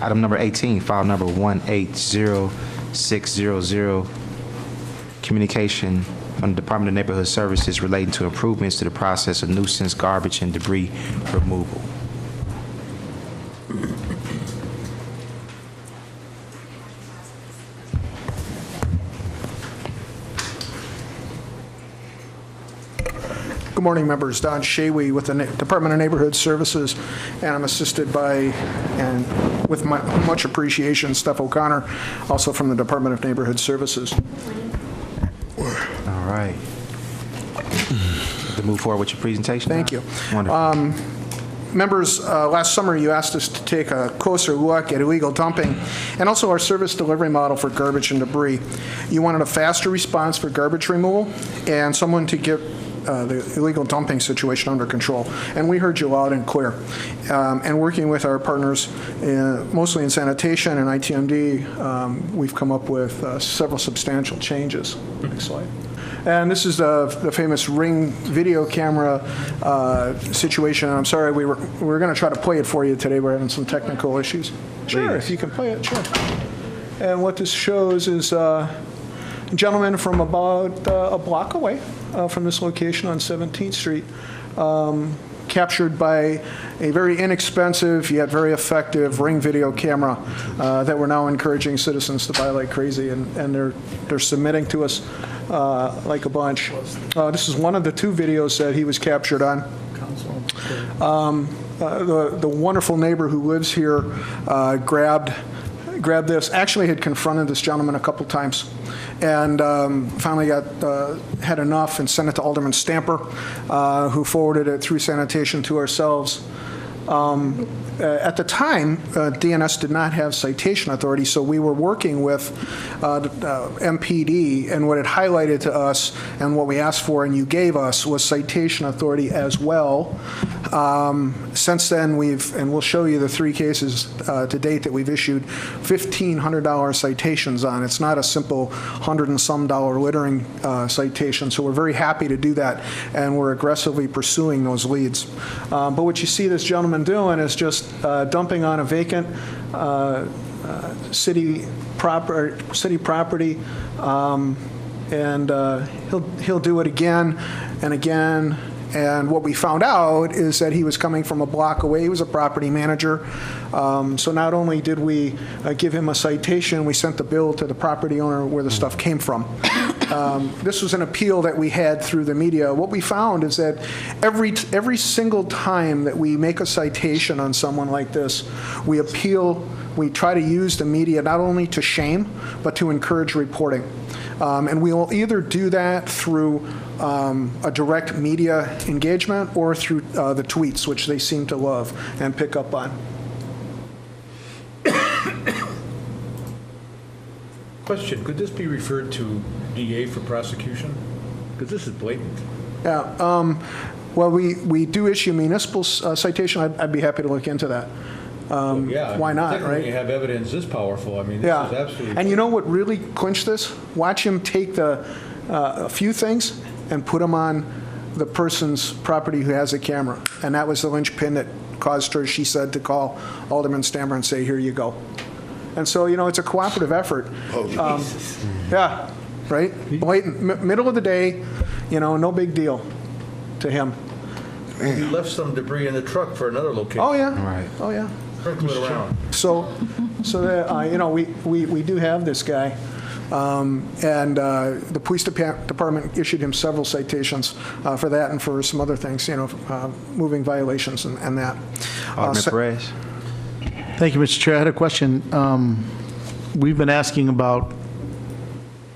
Item number 18, file number 180600, communication from the Department of Neighborhood Services relating to improvements to the process of nuisance, garbage, and debris removal. Good morning, members. Don Shawy with the Department of Neighborhood Services, and I'm assisted by, and with much appreciation, Steph O'Connor, also from the Department of Neighborhood Services. All right. To move forward with your presentation. Thank you. Wonderful. Members, last summer you asked us to take a closer look at illegal dumping and also our service delivery model for garbage and debris. You wanted a faster response for garbage removal and someone to get the illegal dumping situation under control. And we heard you loud and clear. And working with our partners, mostly in sanitation and ITMD, we've come up with several substantial changes. Next slide. And this is the famous Ring video camera situation. I'm sorry, we were going to try to play it for you today. We're having some technical issues. Sure, if you can play it, sure. And what this shows is a gentleman from about a block away from this location on 17th Street, captured by a very inexpensive yet very effective Ring video camera that we're now encouraging citizens to buy like crazy, and they're submitting to us like a bunch. This is one of the two videos that he was captured on. The wonderful neighbor who lives here grabbed this, actually had confronted this gentleman a couple times, and finally had enough and sent it to Alderman Stamper, who forwarded it through sanitation to ourselves. At the time, DNS did not have citation authority, so we were working with MPD, and what it highlighted to us and what we asked for and you gave us was citation authority as well. Since then, and we'll show you the three cases to date that we've issued $1,500 citations on. It's not a simple $100 and some littering citation, so we're very happy to do that, and we're aggressively pursuing those leads. But what you see this gentleman doing is just dumping on a vacant city property, and he'll do it again and again. And what we found out is that he was coming from a block away. He was a property manager. So not only did we give him a citation, we sent the bill to the property owner where the stuff came from. This was an appeal that we had through the media. What we found is that every single time that we make a citation on someone like this, we appeal, we try to use the media not only to shame, but to encourage reporting. And we will either do that through a direct media engagement or through the tweets, which they seem to love and pick up on. Question, could this be referred to DA for prosecution? Because this is blatant. Yeah, well, we do issue municipal citation. I'd be happy to look into that. Well, yeah, why not, right? When you have evidence this powerful, I mean, this is absolutely... And you know what really clinched this? Watch him take a few things and put them on the person's property who has a camera. And that was the linchpin that caused her, she said, to call Alderman Stammer and say, here you go. And so, you know, it's a cooperative effort. Oh, Jesus. Yeah, right? Blatant, middle of the day, you know, no big deal to him. You left some debris in the truck for another location. Oh, yeah. Right. Oh, yeah. Sprinkle it around. So that, you know, we do have this guy. And the police department issued him several citations for that and for some other things, you know, moving violations and that. Alderman Perez. Thank you, Mr. Chair. I had a question. We've been asking about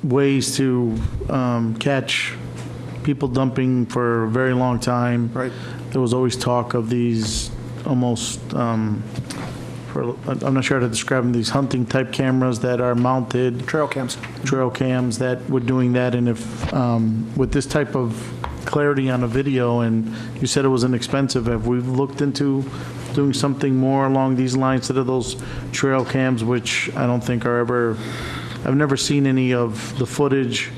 ways to catch people dumping for a very long time. Right. There was always talk of these almost, I'm not sure how to describe them, these hunting type cameras that are mounted. Trail cams that were doing that. And if with this type of clarity on a video, and you said it was inexpensive, have we looked into doing something more along these lines instead of those trail cams, which I don't think are ever, I've never seen any of the footage.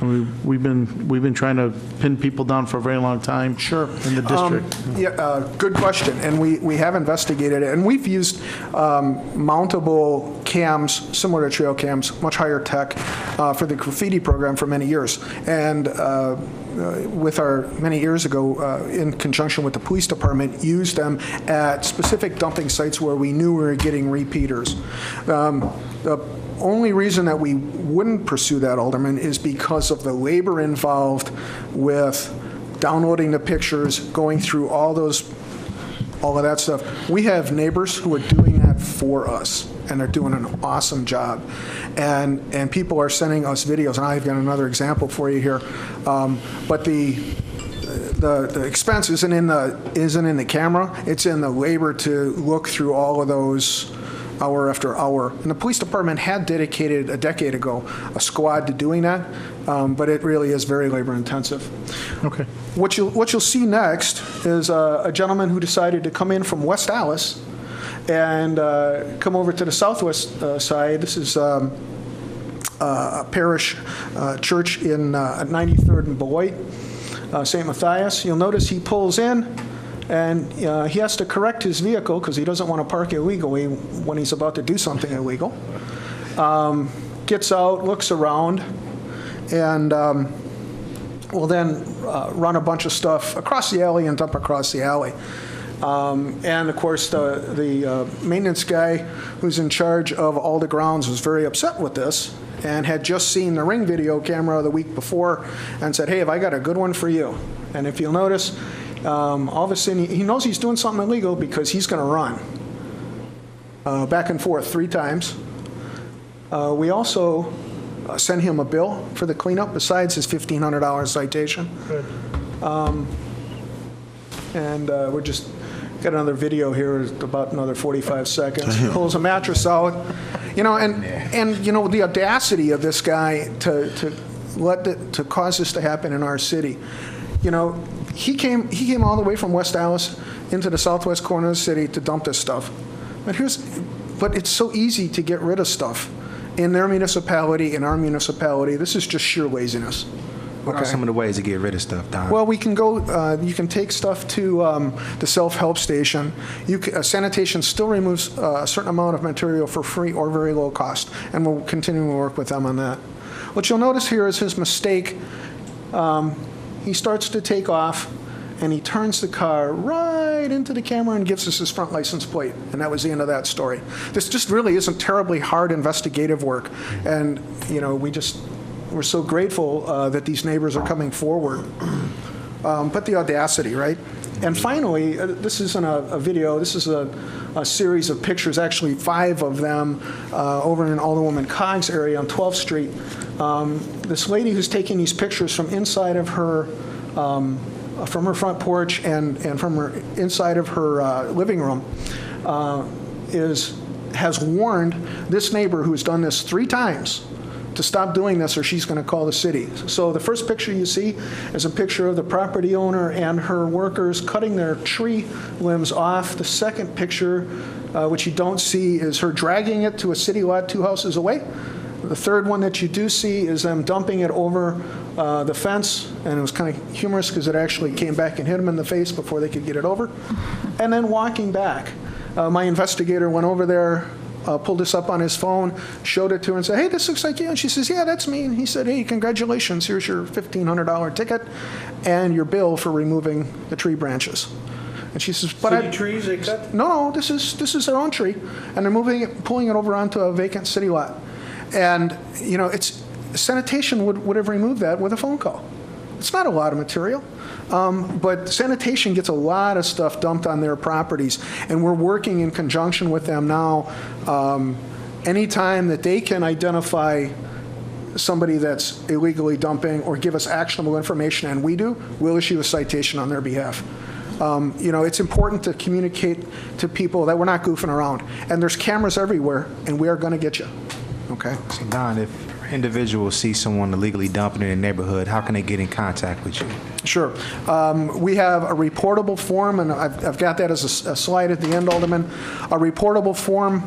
I mean, we've been trying to pin people down for a very long time. Sure. In the district. Good question, and we have investigated it, and we've used mountable cams, similar to trail cams, much higher tech, for the graffiti program for many years. And many years ago, in conjunction with the police department, used them at specific dumping sites where we knew we were getting repeaters. The only reason that we wouldn't pursue that, Alderman, is because of the labor involved with downloading the pictures, going through all of that stuff. We have neighbors who are doing that for us, and they're doing an awesome job. And people are sending us videos, and I've got another example for you here. But the expense isn't in the camera, it's in the labor to look through all of those hour after hour. And the police department had dedicated a decade ago a squad to doing that, but it really is very labor intensive. Okay. What you'll see next is a gentleman who decided to come in from West Allis and come over to the southwest side. This is a parish church in 93rd and Beloit, St. Matthias. You'll notice he pulls in, and he has to correct his vehicle because he doesn't want to park illegally when he's about to do something illegal. Gets out, looks around, and will then run a bunch of stuff across the alley and dump across the alley. And of course, the maintenance guy who's in charge of all the grounds was very upset with this and had just seen the Ring video camera the week before and said, hey, have I got a good one for you? And if you'll notice, all of a sudden, he knows he's doing something illegal because he's going to run back and forth 3 times. We also sent him a bill for the cleanup besides his $1,500 citation. Good. And we're just got another video here, about another 45 seconds. He pulls a mattress out, and you know the audacity of this guy to cause this to happen in our city. You know, he came all the way from West Allis into the southwest corner of the city to dump this stuff. But it's so easy to get rid of stuff in their municipality, in our municipality. This is just sheer laziness. What are some of the ways to get rid of stuff, Don? Well, we can go. You can take stuff to the self-help station. Sanitation still removes a certain amount of material for free or very low cost, and we'll continue to work with them on that. What you'll notice here is his mistake. He starts to take off, and he turns the car right into the camera and gives us his front license plate, and that was the end of that story. This just really isn't terribly hard investigative work, and we're so grateful that these neighbors are coming forward. But the audacity, right? And finally, this isn't a video, this is a series of pictures, actually 5 of them, over in Alderwoman Cogg's area on 12th Street. This lady who's taking these pictures from inside of her, from her front porch and from her inside of her living room, has warned this neighbor who's done this 3 times to stop doing this or she's going to call the city. So the first picture you see is a picture of the property owner and her workers cutting their tree limbs off. The second picture, which you don't see, is her dragging it to a city lot 2 houses away. The third one that you do see is them dumping it over the fence, and it was kind of humorous because it actually came back and hit them in the face before they could get it over. And then walking back. My investigator went over there, pulled this up on his phone, showed it to her and said, hey, this looks like you. And she says, yeah, that's me. And he said, hey, congratulations, here's your $1,500 ticket and your bill for removing the tree branches. And she says, but City trees they cut? No, this is their own tree, and they're pulling it over onto a vacant city lot. And, it's sanitation would have removed that with a phone call. It's not a lot of material. But sanitation gets a lot of stuff dumped on their properties, and we're working in conjunction with them now. Anytime that they can identify somebody that's illegally dumping or give us actionable information, and we do, we'll issue a citation on their behalf. It's important to communicate to people that we're not goofing around, and there's cameras everywhere, and we are going to get you. Okay? So Don, if individuals see someone illegally dumping in their neighborhood, how can they get in contact with you? Sure. We have a reportable form, and I've got that as a slide at the end, Alderman. A reportable form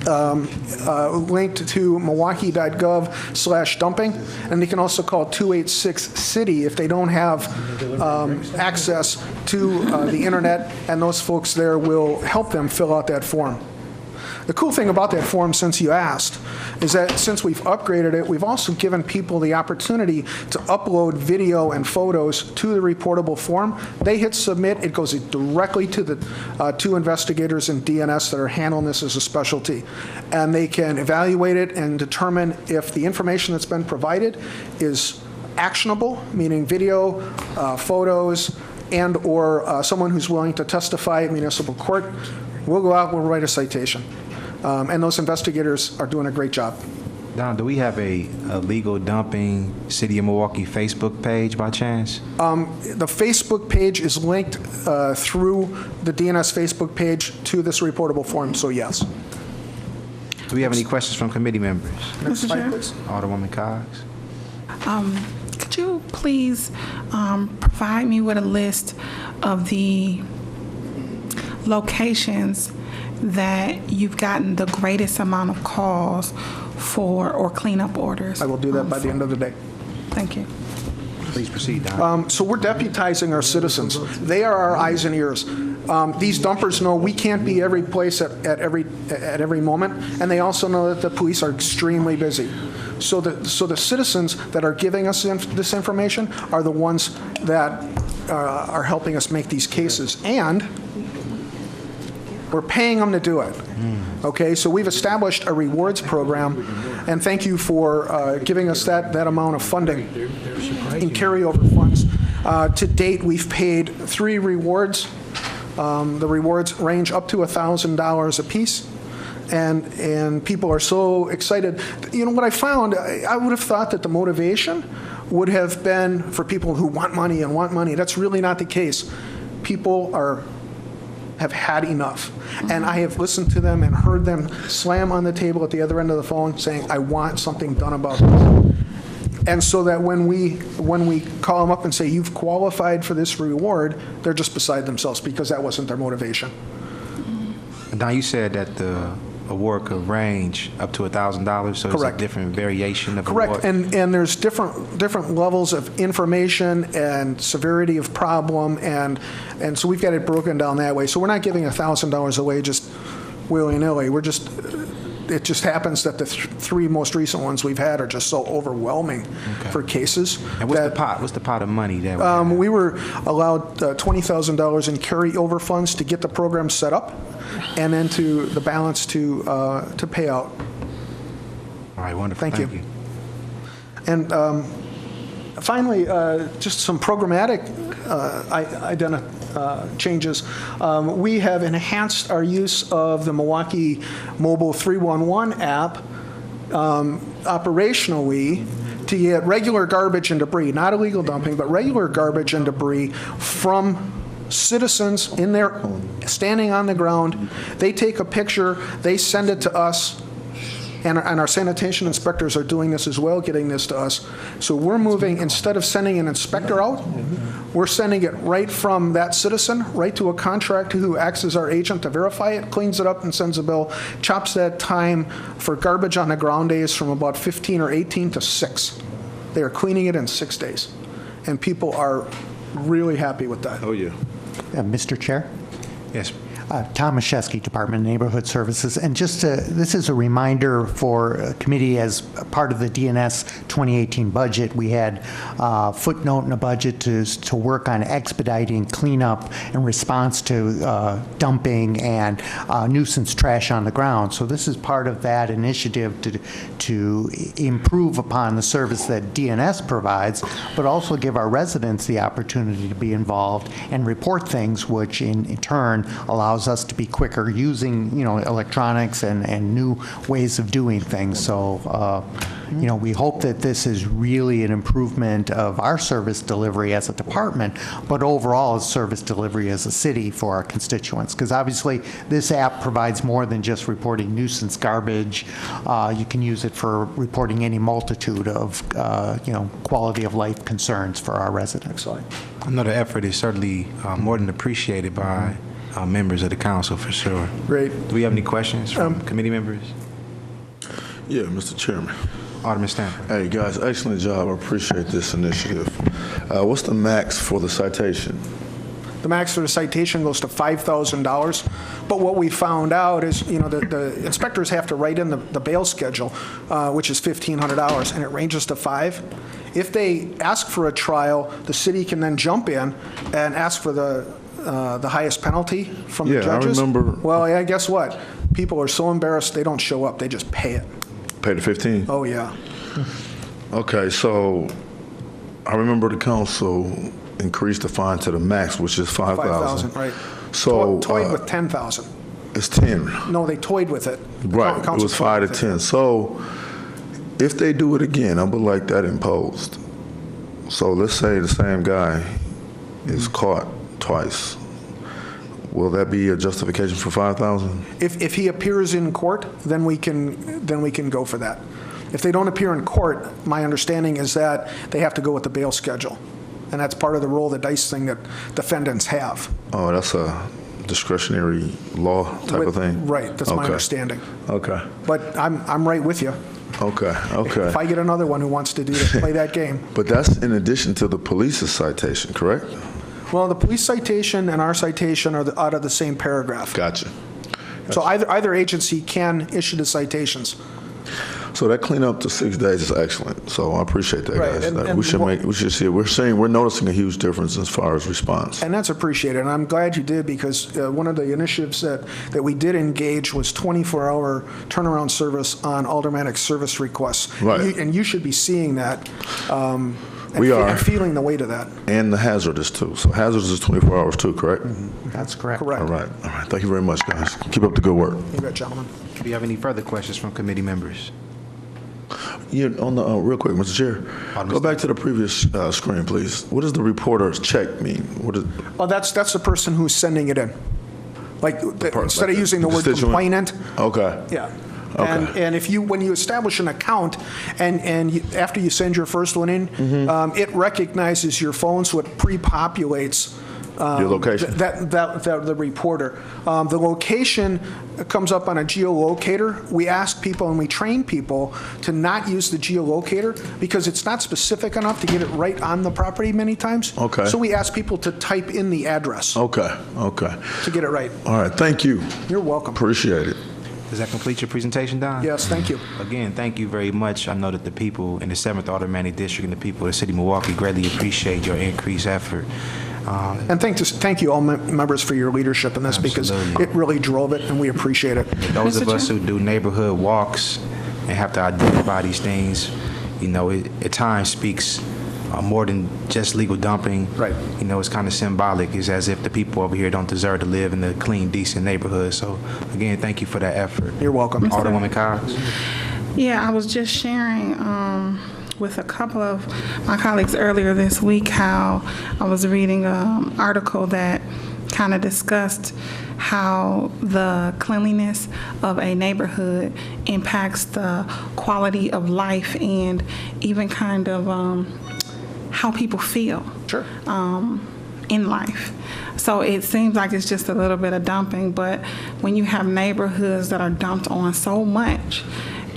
linked to milwaukee.gov/dumping, and they can also call 286-CITY if they don't have access to the internet, and those folks there will help them fill out that form. The cool thing about that form, since you asked, is that since we've upgraded it, we've also given people the opportunity to upload video and photos to the reportable form. They hit submit, it goes directly to the two investigators in DNS that are handling this as a specialty. And they can evaluate it and determine if the information that's been provided is actionable, meaning video, photos, and or someone who's willing to testify at municipal court. We'll go out, we'll write a citation. And those investigators are doing a great job. Don, do we have a legal dumping City of Milwaukee Facebook page by chance? The Facebook page is linked through the DNS Facebook page to this reportable form, so yes. Do we have any questions from committee members? Next slide, please. Alderwoman Cox. Could you please provide me with a list of the locations that you've gotten the greatest amount of calls for or cleanup orders? I will do that by the end of the day. Thank you. Please proceed, Don. So we're deputizing our citizens. They are our eyes and ears. These dumpers know we can't be every place at every moment, and they also know that the police are extremely busy. So the citizens that are giving us this information are the ones that are helping us make these cases, and we're paying them to do it. Okay, so we've established a rewards program, and thank you for giving us that amount of funding in carryover funds. To date, we've paid 3 rewards. The rewards range up to $1,000 a piece, and people are so excited. You know what I found? I would have thought that the motivation would have been for people who want money and want money. That's really not the case. People have had enough. And I have listened to them and heard them slam on the table at the other end of the phone saying, I want something done about this. And so that when we call them up and say, you've qualified for this reward, they're just beside themselves because that wasn't their motivation. Now, you said that the award could range up to $1,000, so Correct. it's a different variation of Correct, award. and there's different levels of information and severity of problem, and so we've got it broken down that way. So we're not giving $1,000 away just willy-nilly. It just happens that the 3 most recent ones we've had are just so overwhelming for cases. And what's the pot? What's the pot of money that we were allowed $20,000 in carryover funds to get the program set up, and then to the balance to pay out. All right, wonderful. Thank you. And finally, just some programmatic changes. We have enhanced our use of the Milwaukee Mobile 311 app operationally to get regular garbage and debris, not illegal dumping, but regular garbage and debris from citizens in there, standing on the ground. They take a picture, they send it to us, and our sanitation inspectors are doing this as well, getting this to us. So we're moving, instead of sending an inspector out, we're sending it right from that citizen, right to a contractor who acts as our agent to verify it, cleans it up and sends a bill, chops that time for garbage on the ground days from about 15 or 18 to 6. They are cleaning it in 6 days. And people are really happy with that. Oh, yeah. Mr. Chair? Yes. Tom Mashesky, Department of Neighborhood Services. And just this is a reminder for committee, as part of the DNS 2018 budget, we had a footnote in the budget to work on expediting cleanup in response to dumping and nuisance trash on the ground. So this is part of that initiative to improve upon the service that DNS provides, but also give our residents the opportunity to be involved and report things, which in turn allows us to be quicker using, electronics and new ways of doing things. So, we hope that this is really an improvement of our service delivery as a department, but overall as service delivery as a city for our constituents. Because obviously this app provides more than just reporting nuisance garbage. You can use it for reporting any multitude of, quality of life concerns for our residents. I know the effort is certainly more than appreciated by members of the council for sure. Great. Do we have any questions from committee members? Yeah, Mr. Chairman. Alderman Stanford. Hey, guys, excellent job. I appreciate this initiative. What's the max for the citation? The max for the citation goes to $5,000. But what we found out is, the inspectors have to write in the bail schedule, which is $1,500, and it ranges to $5,000. If they ask for a trial, the city can then jump in and ask for the highest penalty from the judges. I remember. Well, yeah, guess what? People are so embarrassed they don't show up. They just pay it. Pay the 15? Oh, yeah. Okay, so I remember the council increased the fine to the max, which is $5,000. Right. So Toyed with $10,000. it's 10. No, they toyed with it. Right. It was 5 to 10. So if they do it again, I would like that imposed. So let's say the same guy is caught twice. Will that be a justification for 5,000? If he appears in court, then we can go for that. If they don't appear in court, my understanding is that they have to go with the bail schedule. And that's part of the roll of the dice thing that defendants have. Oh, that's a discretionary law type of thing? Right, that's my understanding. Okay. But I'm right with you. Okay. If I get another one who wants to play that game. But that's in addition to the police's citation, correct? Well, the police citation and our citation are out of the same paragraph. Gotcha. So either agency can issue the citations. So that cleanup to 6 days is excellent. So I appreciate that, Right, guys. and We should see it. We're noticing a huge difference as far as response. And that's appreciated, and I'm glad you did, because one of the initiatives that we did engage was 24-hour turnaround service on aldermanic service requests. Right. And you should be seeing that. We are. And feeling the weight of that. And the hazardous too. So hazardous is 24 hours too, correct? That's correct. Correct. All right. Thank you very much, guys. Keep up the good work. You bet, gentlemen. Do you have any further questions from committee members? On the real quick, Mr. Chair, go back to the previous screen, please. What does the reporter's check mean? What is? Oh, that's the person who's sending it in. Instead of using the word constituent? complainant. Okay. Yeah. Okay. And when you establish an account, after you send your first one in, it recognizes your phone, so it pre-populates your location. The reporter. The location comes up on a geolocator. We ask people and we train people to not use the geolocator because it's not specific enough to get it right on the property many times. Okay. So we ask people to type in the address Okay. to get it right. All right. Thank you. You're welcome. Appreciate it. Does that complete your presentation, Don? Yes, thank you. Again, thank you very much. I know that the people in the 7th Aldermanic District and the people of the city of Milwaukee greatly appreciate your increased effort. And thank you all members for your leadership in this because Absolutely. it really drove it and we appreciate it. Those of us who do neighborhood walks and have to identify these things, it at times speaks more than just legal dumping. Right. It's kind of symbolic. It's as if the people over here don't deserve to live in a clean, decent neighborhood. So, again, thank you for that effort. You're welcome. Alderwoman Cox. Yeah, I was just sharing with a couple of my colleagues earlier this week how I was reading an article that kind of discussed how the cleanliness of a neighborhood impacts the quality of life and even kind of how people feel. Sure. In life. So it seems like it's just a little bit of dumping, but when you have neighborhoods that are dumped on so much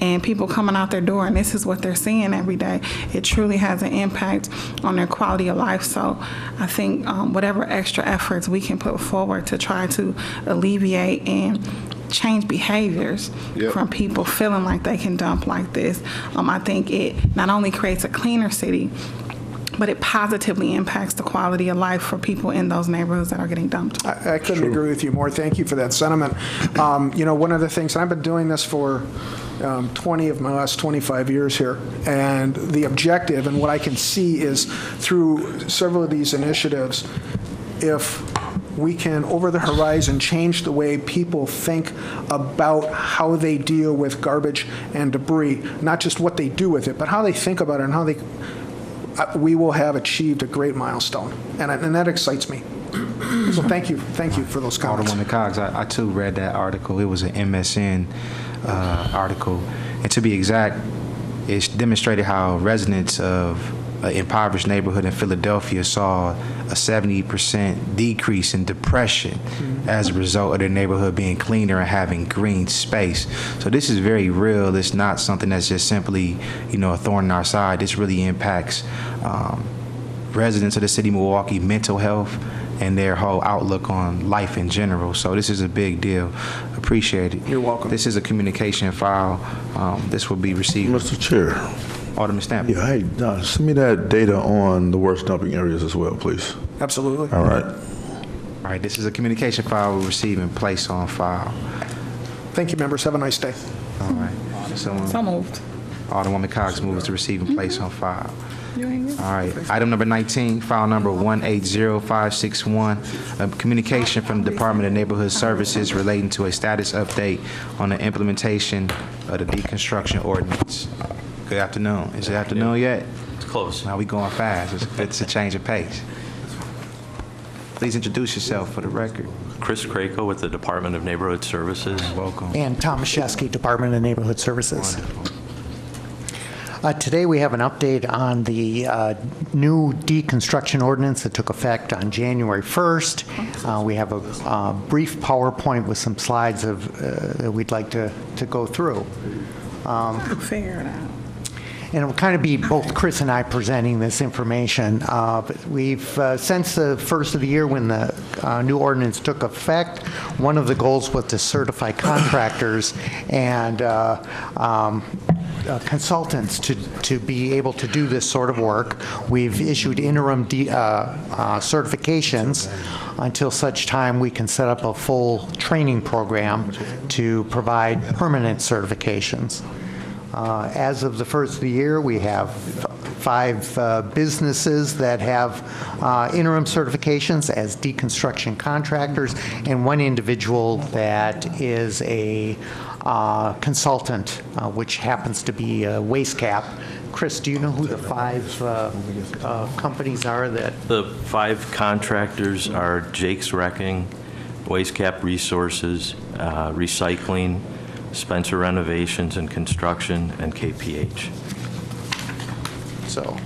and people coming out their door and this is what they're seeing every day, it truly has an impact on their quality of life. So I think whatever extra efforts we can put forward to try to alleviate and change behaviors from people feeling like they can dump like this, I think it not only creates a cleaner city, but it positively impacts the quality of life for people in those neighborhoods that are getting dumped. I couldn't agree with you more. Thank you for that sentiment. One of the things, I've been doing this for 20 of my last 25 years here, and the objective and what I can see is through several of these initiatives, if we can, over the horizon, change the way people think about how they deal with garbage and debris, not just what they do with it, but how they think about it and how we will have achieved a great milestone, and that excites me. So thank you for those comments. Alderwoman Cox, I too read that article. It was an MSN article, and to be exact, it demonstrated how residents of impoverished neighborhood in Philadelphia saw a 70% decrease in depression as a result of their neighborhood being cleaner and having green space. So this is very real. It's not something that's just simply, a thorn in our side. This really impacts residents of the city of Milwaukee, mental health, and their whole outlook on life in general. So this is a big deal. Appreciate it. You're welcome. This is a communication file. This will be received. Mr. Chair. Alderman Stamp. Yeah, hey, Don, send me that data on the worst dumping areas as well, please. Absolutely. All right. All right, this is a communication file we'll receive and place on file. Thank you, members. Have a nice day. All right. So moved. Alderwoman Cox moves to receive and place on file. You ain't good. All right. Item number 19, file number 180561, a communication from the Department of Neighborhood Services relating to a status update on the implementation of the deconstruction ordinance. Good afternoon. Is it afternoon yet? It's close. Now we going fast. It's a change of pace. Please introduce yourself for the record. Chris Krako with the Department of Neighborhood Services. Welcome. And Tom Shesky, Department of Neighborhood Services. Wonderful. Today, we have an update on the new deconstruction ordinance that took effect on January 1st. We have a brief PowerPoint with some slides that we'd like to go through. Figure it out. And it will kind of be both Chris and I presenting this information. But we've, since the first of the year when the new ordinance took effect, one of the goals was to certify contractors and consultants to be able to do this sort of work. We've issued interim certifications until such time we can set up a full training program to provide permanent certifications. As of the first of the year, we have 5 businesses that have interim certifications as deconstruction contractors, and 1 individual that is a consultant, which happens to be Waste Cap. Chris, do you know who the 5 companies are that? The 5 contractors are Jake's Wrecking, Waste Cap Resources, Recycling, Spencer Renovations and Construction, and KPH. So,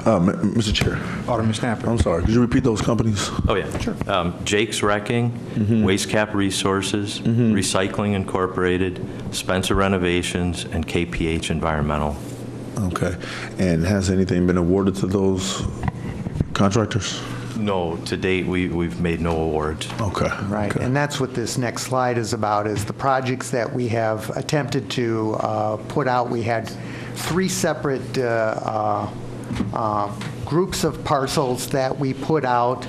Mr. Chair, Alderman Snapper. I'm sorry. Could you repeat those companies? Oh, yeah. Sure. Jake's Wrecking, Waste Cap Resources, Recycling Incorporated, Spencer Renovations, and KPH Environmental. Okay. And has anything been awarded to those contractors? No, to date, we've made no awards. Okay. right, Okay. and that's what this next slide is about, is the projects that we have attempted to put out. We had 3 separate groups of parcels that we put out,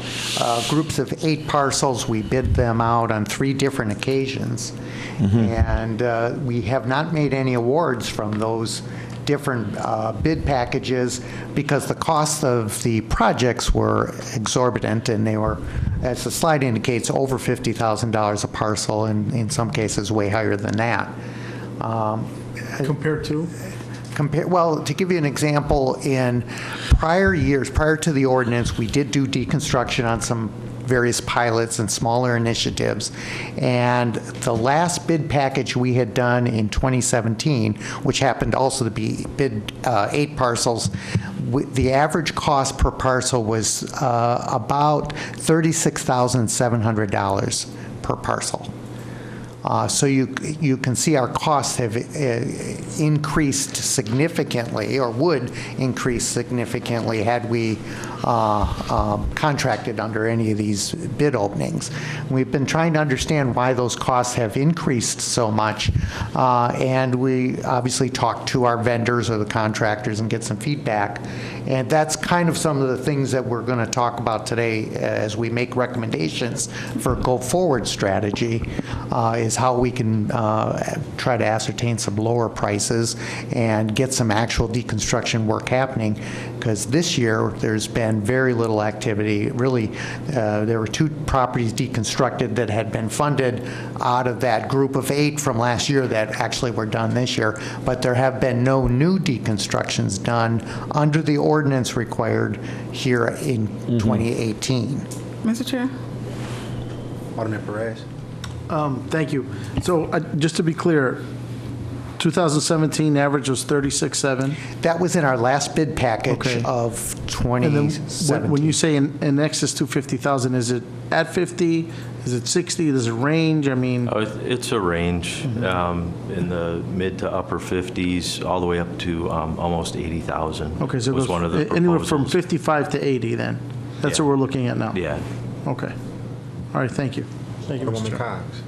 groups of 8 parcels. We bid them out on 3 different occasions. And we have not made any awards from those different bid packages because the cost of the projects were exorbitant, and they were, as the slide indicates, over $50,000 a parcel, and in some cases way higher than that. Compared to? Well, to give you an example, in prior years, prior to the ordinance, we did do deconstruction on some various pilots and smaller initiatives. And the last bid package we had done in 2017, which happened also to be bid 8 parcels, the average cost per parcel was about $36,700 per parcel. So you can see our costs have increased significantly, or would increase significantly had we contracted under any of these bid openings. We've been trying to understand why those costs have increased so much, and we obviously talk to our vendors or the contractors and get some feedback. And that's kind of some of the things that we're going to talk about today as we make recommendations for go-forward strategy, is how we can try to ascertain some lower prices and get some actual deconstruction work happening. Because this year, there's been very little activity. Really, there were 2 properties deconstructed that had been funded out of that group of 8 from last year that actually were done this year. But there have been no new deconstructions done under the ordinance required here in 2018. Mr. Chair? Alderman Perez. Thank you. So just to be clear, 2017 average was 36.7. That was in our last bid package Okay. of And then 2017. when you say in excess to 50,000, is it at 50? Is it 60? Does it range? I mean, Oh, it's a range in the mid to upper 50s, all the way up to almost 80,000. okay, so it was goes one of the anywhere from proposals. 55 to 80 then? That's Yeah. what we're looking at now? Yeah. Okay. All right, thank you. Thank you, Mr. Alderwoman Chair. Cox.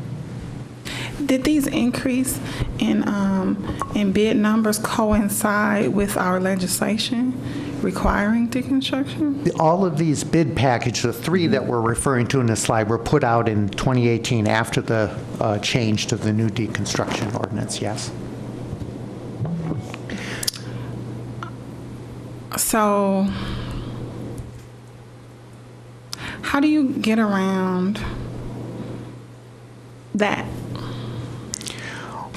Did these increase in bid numbers coincide with our legislation requiring deconstruction? All of these bid packages, the three that we're referring to in the slide, were put out in 2018 after the change to the new deconstruction ordinance, yes. So, how do you get around that?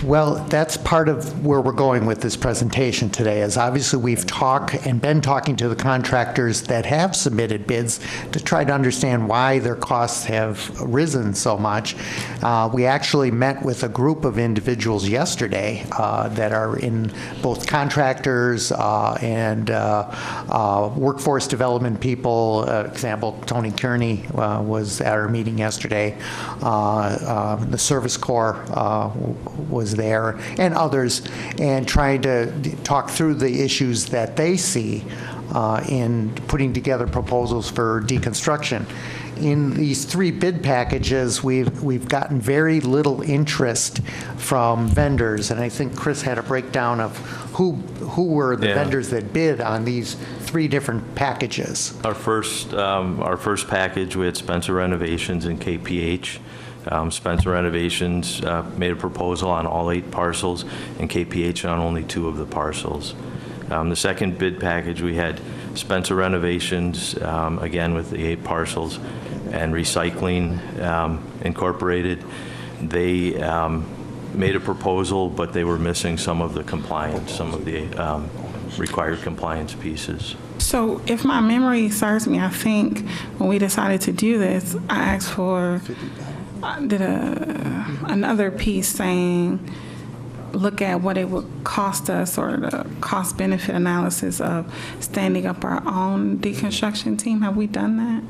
Well, that's part of where we're going with this presentation today, is obviously we've talked and been talking to the contractors that have submitted bids to try to understand why their costs have risen so much. We actually met with a group of individuals yesterday that are in both contractors and workforce development people. Example, Tony Kearney was at our meeting yesterday. The Service Corps was there, and others, and trying to talk through the issues that they see in putting together proposals for deconstruction. In these three bid packages, we've gotten very little interest from vendors, and I think Chris had a breakdown of who were the Yeah. vendors that bid on these three different packages. Our first package, we had Spencer Renovations and KPH. Spencer Renovations made a proposal on all 8 parcels, and KPH on only 2 of the parcels. The second bid package, we had Spencer Renovations, again with the 8 parcels, and Recycling Incorporated. They made a proposal, but they were missing some of the compliance, some of the required compliance pieces. So, if my memory serves me, I think when we decided to do this, I asked for did another piece saying, look at what it would cost us, or the cost-benefit analysis of standing up our own deconstruction team. Have we done that?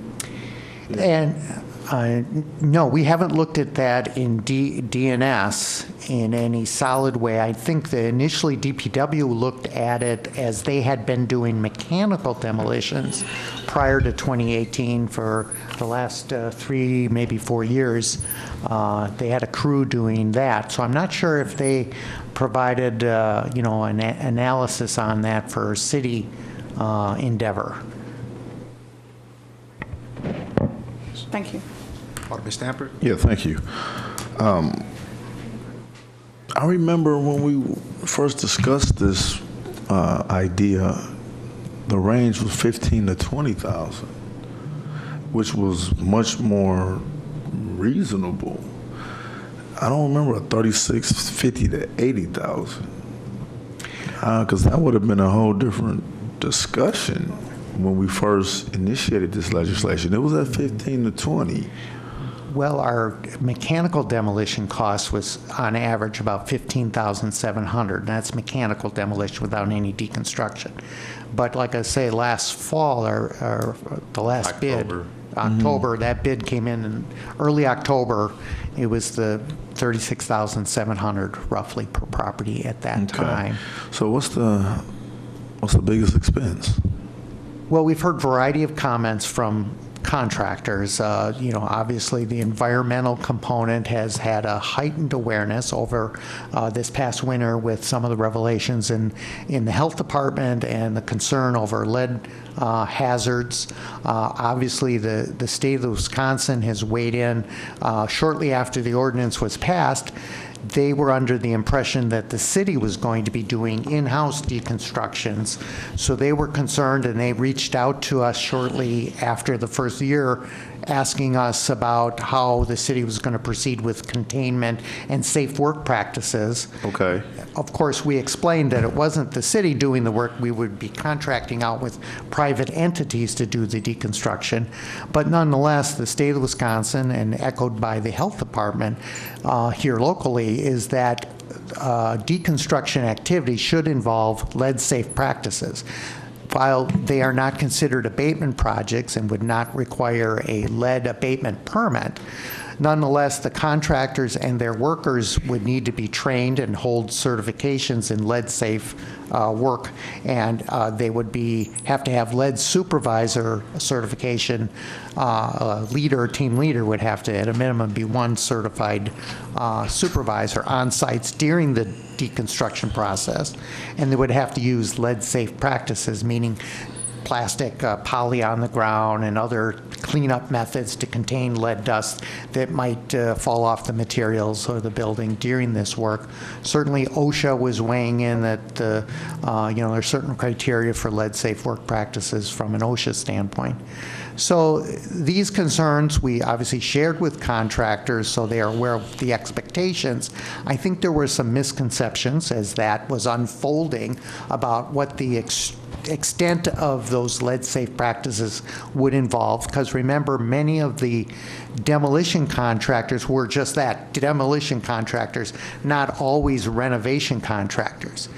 And no, we haven't looked at that in DNS in any solid way. I think that initially DPW looked at it as they had been doing mechanical demolitions prior to 2018 for the last 3, maybe 4 years. They had a crew doing that. So I'm not sure if they provided, an analysis on that for city endeavor. Thank you. Alderman Stampert. Yeah, thank you. I remember when we first discussed this idea, the range was 15 to 20,000, which was much more reasonable. I don't remember a 3650 to 80,000, because that would have been a whole different discussion when we first initiated this legislation. It was at 15 to 20. Well, our mechanical demolition cost was on average about $15,700. That's mechanical demolition without any deconstruction. But like I say, last fall, the last bid, October, that bid came in early October. It was the $36,700 roughly per property at that time. So what's the biggest expense? Well, we've heard a variety of comments from contractors. Obviously the environmental component has had a heightened awareness over this past winter with some of the revelations in the health department and the concern over lead hazards. Obviously the state of Wisconsin has weighed in shortly after the ordinance was passed. They were under the impression that the city was going to be doing in-house deconstructions. So they were concerned, and they reached out to us shortly after the first year asking us about how the city was going to proceed with containment and safe work practices. Okay. Of course, we explained that it wasn't the city doing the work. We would be contracting out with private entities to do the deconstruction. But nonetheless, the state of Wisconsin, and echoed by the health department here locally, is that deconstruction activity should involve lead-safe practices. While they are not considered abatement projects and would not require a lead abatement permit, nonetheless, the contractors and their workers would need to be trained and hold certifications in lead-safe work, and they would have to have lead supervisor certification. Team leader would have to, at a minimum, be one certified supervisor on sites during the deconstruction process, and they would have to use lead-safe practices, meaning plastic poly on the ground and other cleanup methods to contain lead dust that might fall off the materials or the building during this work. Certainly OSHA was weighing in that there are certain criteria for lead-safe work practices from an OSHA standpoint. So these concerns we obviously shared with contractors, so they are aware of the expectations. I think there were some misconceptions as that was unfolding about what the extent of those lead-safe practices would involve, because remember, many of the demolition contractors were just that, demolition contractors, not always renovation contractors.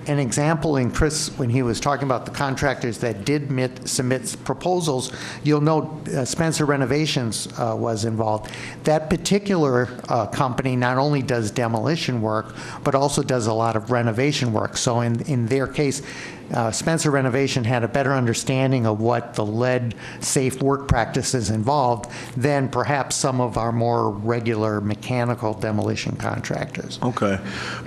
An example in Chris, when he was talking about the contractors that did submit proposals, you'll note Spencer Renovations was involved. That particular company not only does demolition work, but also does a lot of renovation work. So in their case, Spencer Renovation had a better understanding of what the lead-safe work practices involved than perhaps some of our more regular mechanical demolition contractors. Okay,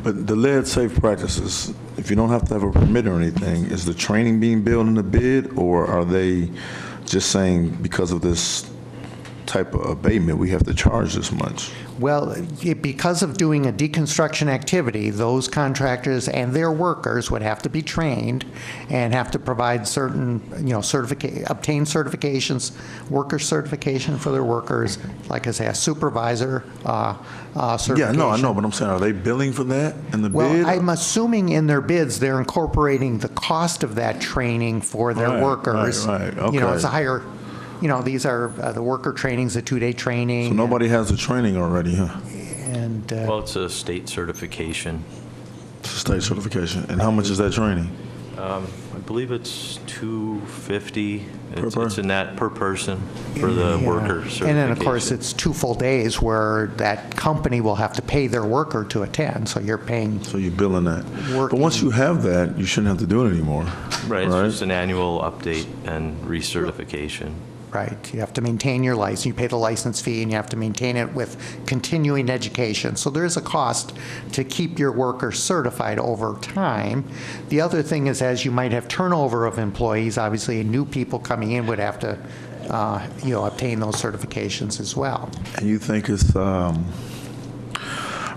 but the lead-safe practices, if you don't have to have a permit or anything, is the training being billed in the bid, or are they just saying because of this type of abatement, we have to charge this much? Well, because of doing a deconstruction activity, those contractors and their workers would have to be trained and have to provide certain, obtain certifications, worker certification for their workers, like I say, a supervisor certification. Yeah, no, I know, but I'm saying, are they billing for that in the bid? Well, I'm assuming in their bids, they're incorporating the cost of that training for their workers. Right, okay. It's a higher, these are the worker trainings, the 2-day training. So nobody has the training already, huh? And Well, it's a state certification. It's a state certification. And how much is that training? I believe it's $250. Per It's person? in that per person for the worker certification. And then, of course, it's 2 full days where that company will have to pay their worker to attend, so you're paying. So you're billing that. Working. But once you have that, you shouldn't have to do it anymore. Right, it's just an annual update and recertification. Right, you have to maintain your license, you pay the license fee, and you have to maintain it with continuing education. So there is a cost to keep your workers certified over time. The other thing is, as you might have turnover of employees, obviously new people coming in would have to obtain those certifications as well. And you think it's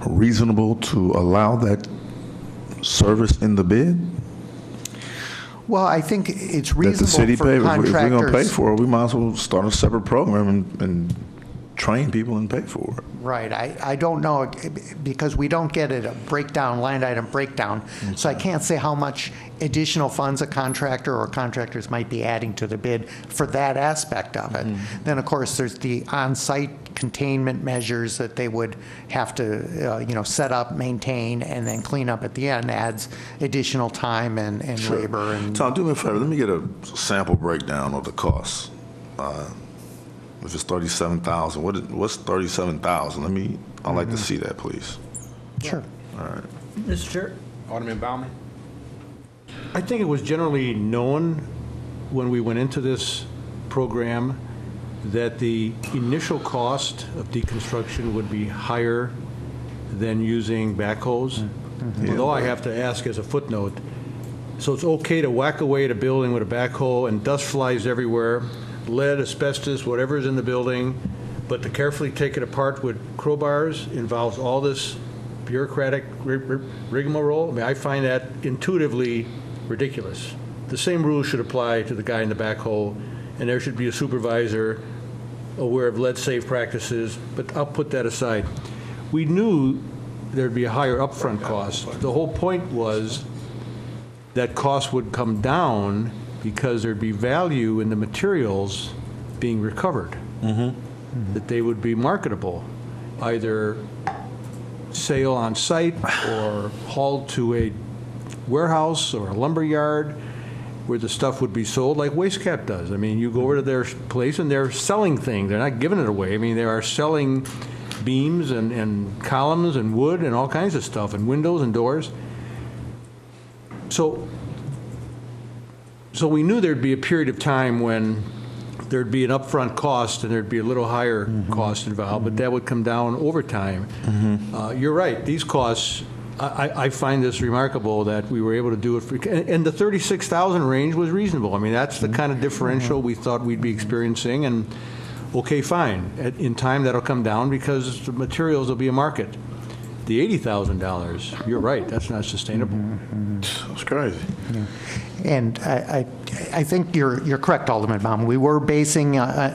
reasonable to allow that service in the bid? Well, I think it's That the reasonable city for pay? If we're going to pay contractors. for it, we might as well start a separate program and train people and pay for it. Right, I don't know, because we don't get a breakdown, line item breakdown, so I can't say how much additional funds a contractor or contractors might be adding to the bid for that aspect of it. Then, of course, there's the on-site containment measures that they would have to, set up, maintain, and then clean up at the end, adds additional time and labor. And Tom, do me a favor. Let me get a sample breakdown of the costs. If it's $37,000, what's $37,000? I'd like to see that, please. Sure. All right. Mr. Chair, Alderman Bauman? I think it was generally known when we went into this program that the initial cost of deconstruction would be higher than using backhoes. Although I have to ask as a footnote, so it's okay to whack away at a building with a backhoe and dust flies everywhere, lead, asbestos, whatever is in the building, but to carefully take it apart with crowbars involves all this bureaucratic rigmarole. I find that intuitively ridiculous. The same rules should apply to the guy in the backhoe, and there should be a supervisor aware of lead-safe practices, but I'll put that aside. We knew there'd be a higher upfront cost. The whole point was that cost would come down because there'd be value in the materials being recovered, that they would be marketable, either sale on site or hauled to a warehouse or a lumber yard where the stuff would be sold like Waste Cap does. I mean, you go over to their place and they're selling things. They're not giving it away. I mean, they are selling beams and columns and wood and all kinds of stuff and windows and doors. So we knew there'd be a period of time when there'd be an upfront cost and there'd be a little higher cost involved, but that would come down over time. You're right, these costs, I find this remarkable that we were able to do it for, and the 36,000 range was reasonable. I mean, that's the kind of differential we thought we'd be experiencing, and okay, fine. In time, that'll come down because the materials will be a market. The $80,000, you're right, that's not sustainable. That's crazy. And I think you're correct, Alderman Baum. We were basing,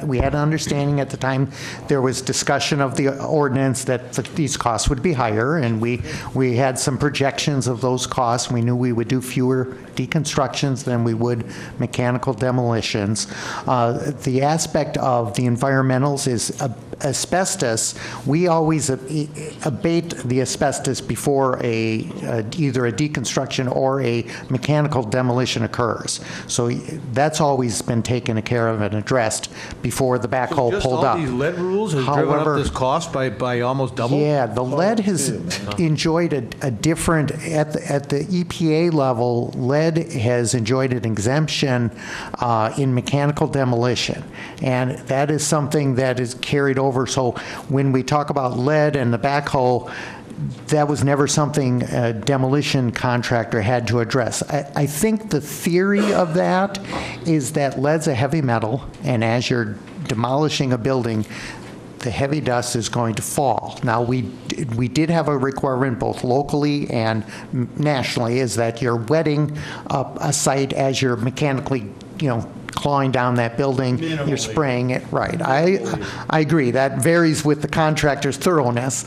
we had an understanding at the time, there was discussion of the ordinance that these costs would be higher, and we had some projections of those costs. We knew we would do fewer deconstructions than we would mechanical demolitions. The aspect of the environmentals is asbestos. We always abate the asbestos before either a deconstruction or a mechanical demolition occurs. So that's always been taken care of and addressed before the backhoe Just pulled all up. these lead rules has driven up this cost by almost double? Yeah, the lead has enjoyed a different, at the EPA level, lead has enjoyed an exemption in mechanical demolition. And that is something that is carried over. So when we talk about lead and the backhoe, that was never something a demolition contractor had to address. I think the theory of that is that lead's a heavy metal, and as you're demolishing a building, the heavy dust is going to fall. Now, we did have a requirement both locally and nationally, is that you're wetting up a site as you're mechanically, clawing down that building, you're spraying it. Right. I agree. That varies with the contractor's thoroughness.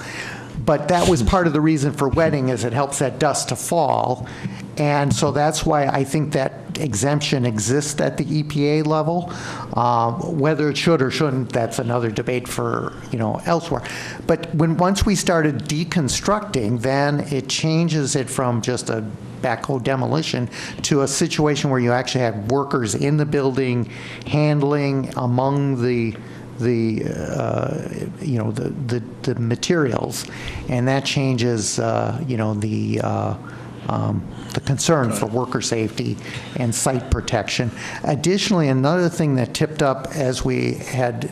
But that was part of the reason for wetting, is it helps that dust to fall. And so that's why I think that exemption exists at the EPA level. Whether it should or shouldn't, that's another debate for, elsewhere. But once we started deconstructing, then it changes it from just a backhoe demolition to a situation where you actually have workers in the building handling among the materials, and that changes the concern for worker safety and site protection. Additionally, another thing that tipped up as we had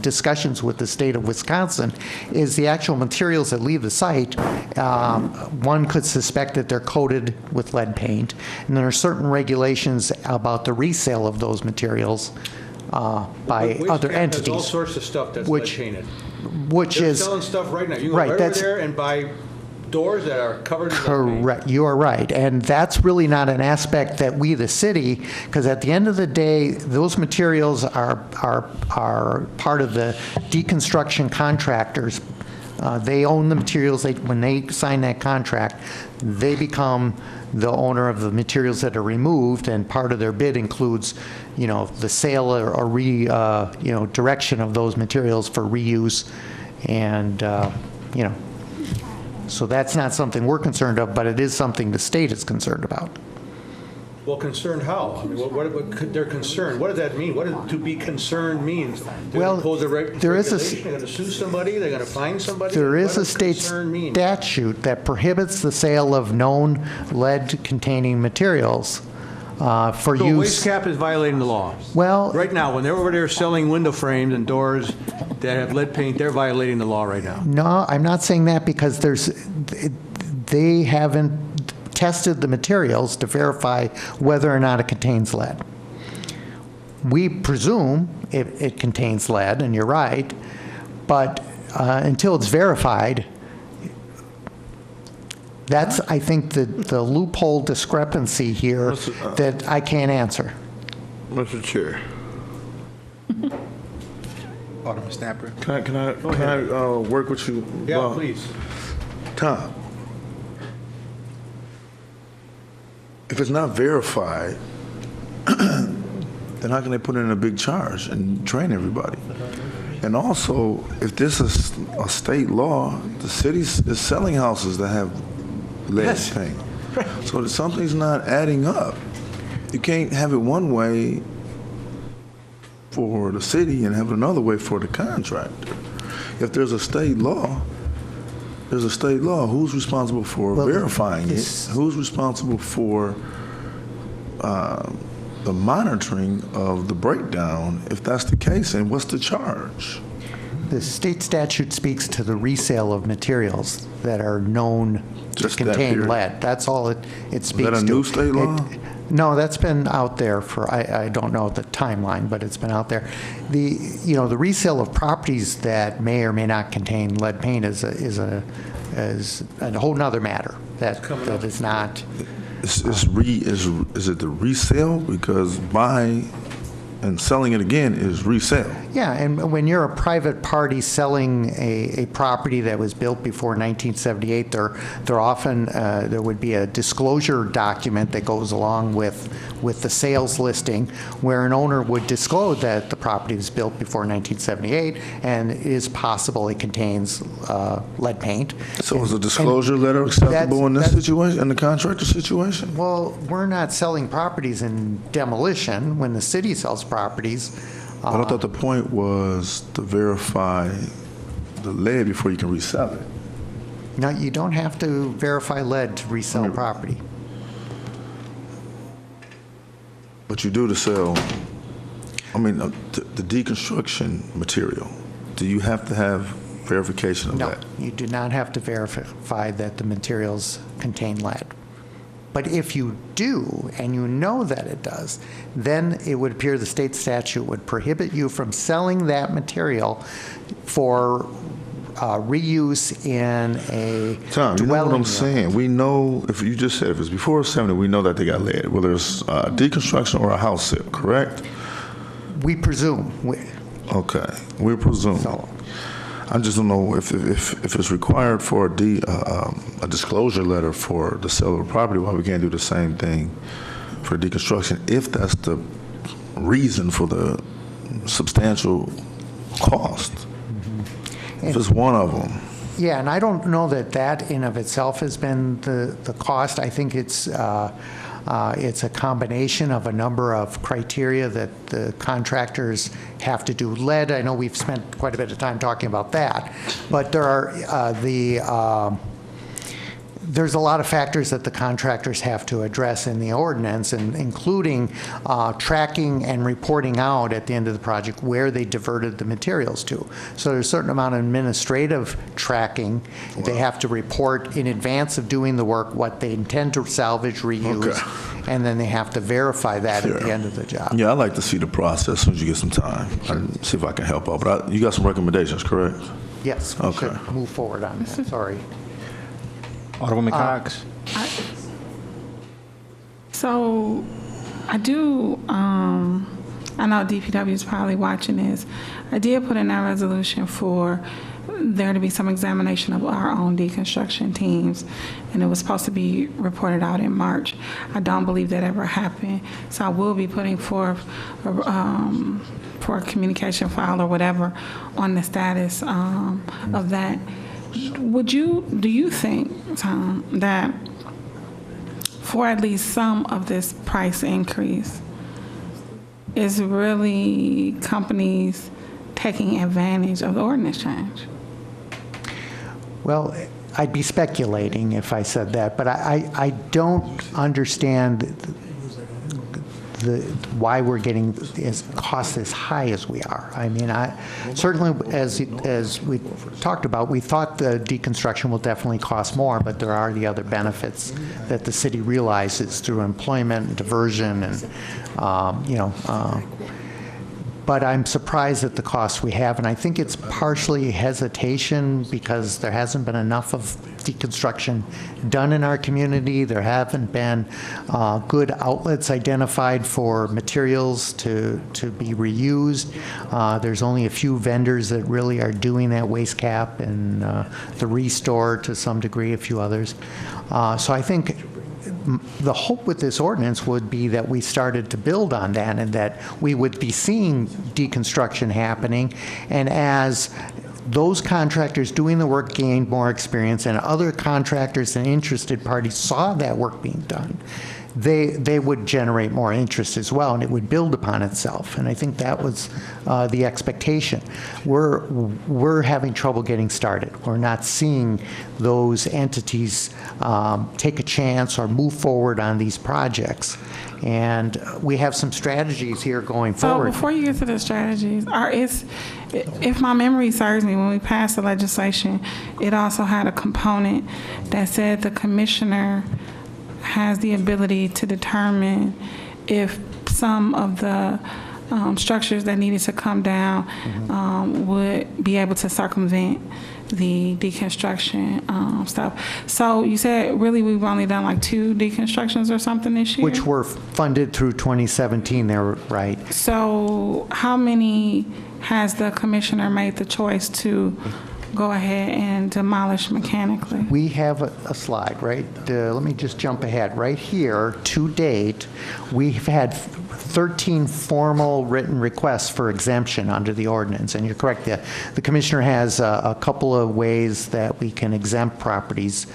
discussions with the state of Wisconsin is the actual materials that leave the site. One could suspect that they're coated with lead paint, and there are certain regulations about the resale of those materials by other entities. All sorts of stuff that's lead painted. They're selling stuff right now. You can go right over there and buy doors that are covered in lead paint. Correct. You are right. And that's really not an aspect that we, the city, because at the end of the day, those materials are part of the deconstruction contractors. They own the materials. When they sign that contract, they become the owner of the materials that are removed, and part of their bid includes, the sale or direction of those materials for reuse, and so that's not something we're concerned of, but it is something the state is concerned about. Well, concerned how? I mean, what they're concerned. What does that mean? What does to be concerned means? They're going to pose a regulation? They're going to sue somebody? They're going to fine somebody? There is a state statute that prohibits the sale of known lead-containing materials for use. So Waste Cap is violating the law? Well, right now, when they're over there selling window frames and doors that have lead paint, they're violating the law right now? No, I'm not saying that, because they haven't tested the materials to verify whether or not it contains lead. We presume it contains lead, and you're right, but until it's verified, that's, I think, the loophole discrepancy here that I can't answer. Mr. Chair. Alderman Snapper. Can I work with you? Yeah, please. Tom, if it's not verified, then how can they put in a big charge and train everybody? And also, if this is a state law, the city is selling houses that have lead Yes. paint. So that something's not adding up. You can't have it one way for the city and have it another way for the contractor. If there's a state law, there's a state law. Who's responsible for Well, verifying it? this- Who's responsible for the monitoring of the breakdown, if that's the case, and what's the charge? The state statute speaks to the resale of materials that are known to Just that contain period? lead. That's all it speaks to. that a new state law? No, that's been out there for, I don't know the timeline, but it's been out there. The resale of properties that may or may not contain lead paint is a whole nother matter. That is not. Is it the resale? Because buying and selling it again is resale. Yeah, and when you're a private party selling a property that was built before 1978, there often there would be a disclosure document that goes along with the sales listing, where an owner would disclose that the property was built before 1978 and it is possible it contains lead paint. So is a disclosure letter acceptable in this situation, in the contractor situation? Well, we're not selling properties in demolition when the city sells properties. But I thought the point was to verify the lead before you can resell it. No, you don't have to verify lead to resell property. But you do to sell, the deconstruction material. Do you have to have verification of No, that? you do not have to verify that the materials contain lead. But if you do, and you know that it does, then it would appear the state statute would prohibit you from selling that material for reuse in a Tom, you know what dwelling I'm unit. saying? We know, if you just said if it's before 70, we know that they got lead, whether it's deconstruction or a house sale, correct? We presume. Okay, we presume. So- I just don't know if it's required for a disclosure letter for the sale of a property, why we can't do the same thing for deconstruction, if that's the reason for the substantial cost. If it's one of them. Yeah, and I don't know that in of itself has been the cost. I think it's a combination of a number of criteria that the contractors have to do. Lead, I know we've spent quite a bit of time talking about that, but there are there's a lot of factors that the contractors have to address in the ordinance, and including tracking and reporting out at the end of the project where they diverted the materials to. So there's a certain amount of administrative tracking. They have to report in advance of doing the work what they intend to salvage, reuse, and then they have to verify that at the end of the job. Yeah, I'd like to see the process as soon as you get some time. And see if I can help out. But you got some recommendations, correct? Yes, we Okay. should move forward on that, sorry. Alderwoman Cox. So I do, I know DPW is probably watching this. I did put in that resolution for there to be some examination of our own deconstruction teams, and it was supposed to be reported out in March. I don't believe that ever happened, so I will be putting forth for a communication file or whatever on the status of that. Do you think, Tom, that for at least some of this price increase is really companies taking advantage of the ordinance change? Well, I'd be speculating if I said that, but I don't understand why we're getting costs as high as we are. I mean, certainly as we talked about, we thought the deconstruction will definitely cost more, but there are the other benefits that the city realizes through employment and diversion and, but I'm surprised at the costs we have, and I think it's partially hesitation because there hasn't been enough of deconstruction done in our community. There haven't been good outlets identified for materials to be reused. There's only a few vendors that really are doing that, Waste Cap and the Restore to some degree, a few others. So I think the hope with this ordinance would be that we started to build on that and that we would be seeing deconstruction happening. And as those contractors doing the work gained more experience and other contractors and interested parties saw that work being done, they would generate more interest as well, and it would build upon itself. And I think that was the expectation. We're having trouble getting started. We're not seeing those entities take a chance or move forward on these projects. And we have some strategies here going forward. So before you get to the strategies, if my memory serves me, when we passed the legislation, it also had a component that said the commissioner has the ability to determine if some of the structures that needed to come down would be able to circumvent the deconstruction stuff. So you said really we've only done like 2 deconstructions or something this year? Which were funded through 2017, they're right. So how many has the commissioner made the choice to go ahead and demolish mechanically? We have a slide, right? Let me just jump ahead. Right here, to date, we've had 13 formal written requests for exemption under the ordinance. And you're correct, the commissioner has a couple of ways that we can exempt properties.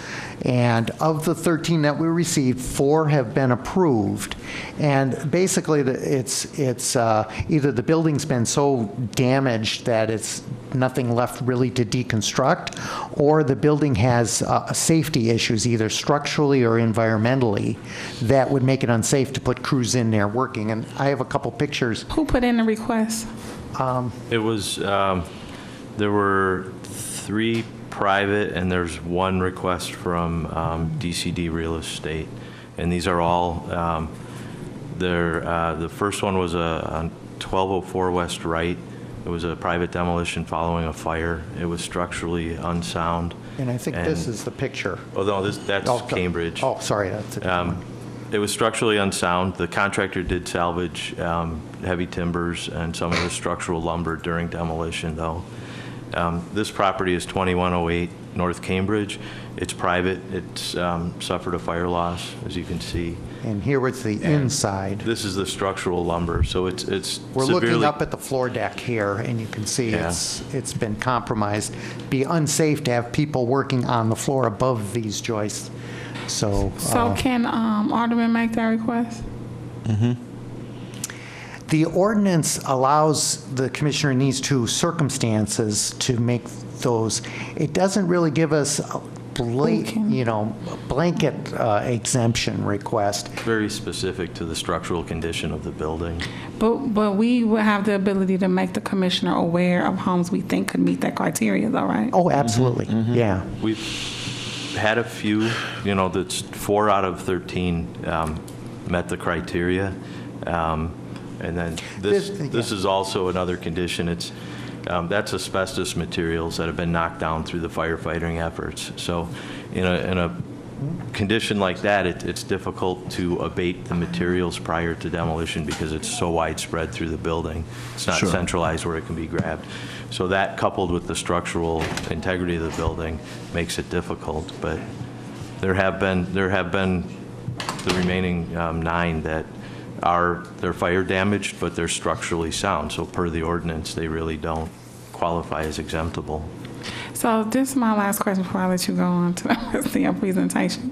And of the 13 that we received, 4 have been approved. And basically, it's either the building's been so damaged that it's nothing left really to deconstruct, or the building has safety issues, either structurally or environmentally, that would make it unsafe to put crews in there working. And I have a couple pictures. Who put in the request? It was, there were 3 private, and there's 1 request from DCD Real Estate. And these are all, the first one was on 1204 West Wright. It was a private demolition following a fire. It was structurally unsound. And I think this is the picture. Oh, no, that's Cambridge. Oh, sorry, that's it. It was structurally unsound. The contractor did salvage heavy timbers and some of the structural lumber during demolition, though. This property is 2108 North Cambridge. It's private. It's suffered a fire loss, as you can see. And here it's the inside. This is the structural lumber, so it's We're severely, looking up at the floor deck here, and you can see it's been compromised. Be unsafe to have people working on the floor above these joists. So Can Alderman make that request? the ordinance allows the commissioner in these 2 circumstances to make those. It doesn't really give us a blanket exemption request. very specific to the structural condition of the building. But we will have the ability to make the commissioner aware of homes we think could meet that criteria, though, right? Oh, absolutely. Yeah. We've had a few, that's 4 out of 13 met the criteria. And then this is also another condition. It's that's asbestos materials that have been knocked down through the firefighting efforts. So in a condition like that, it's difficult to abate the materials prior to demolition because it's so widespread through the building. It's not centralized where it can be grabbed. So that, coupled with the structural integrity of the building, makes it difficult. But there have been the remaining 9 that they're fire damaged, but they're structurally sound. So per the ordinance, they really don't qualify as exemptable. So this is my last question before I let you go on to the rest of your presentation.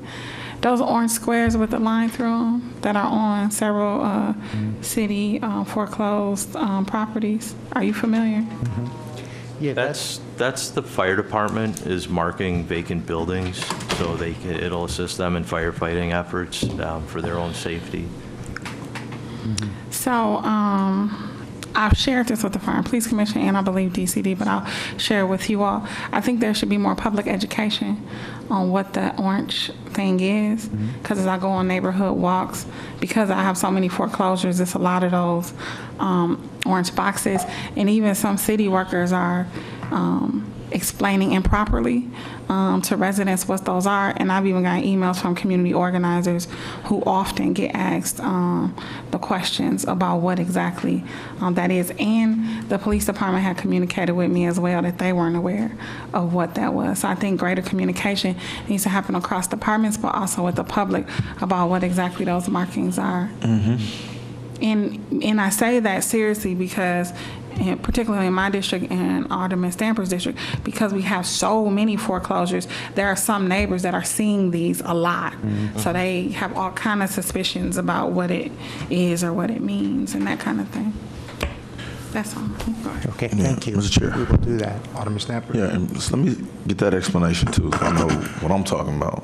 Those orange squares with the line through them that are on several city foreclosed properties, are you familiar? Yeah, That's the fire department is marking vacant buildings, so it'll assist them in firefighting efforts for their own safety. So I've shared this with the Fire and Police Commission and I believe DCD, but I'll share it with you all. I think there should be more public education on what the orange thing is, because as I go on neighborhood walks, because I have so many foreclosures, it's a lot of those orange boxes, and even some city workers are explaining improperly to residents what those are. And I've even gotten emails from community organizers who often get asked the questions about what exactly that is. And the police department had communicated with me as well that they weren't aware of what that was. So I think greater communication needs to happen across departments, but also with the public about what exactly those markings are. And I say that seriously because, and particularly in my district and Alderman Stamper's district, because we have so many foreclosures, there are some neighbors that are seeing these a lot. So they have all kind of suspicions about what it is or what it means and that kind of thing. That's all. Go ahead. Okay, thank you. Mr. Chair. We will do that. Alderman Stamper? Yeah, and just let me get that explanation too, so I know what I'm talking about.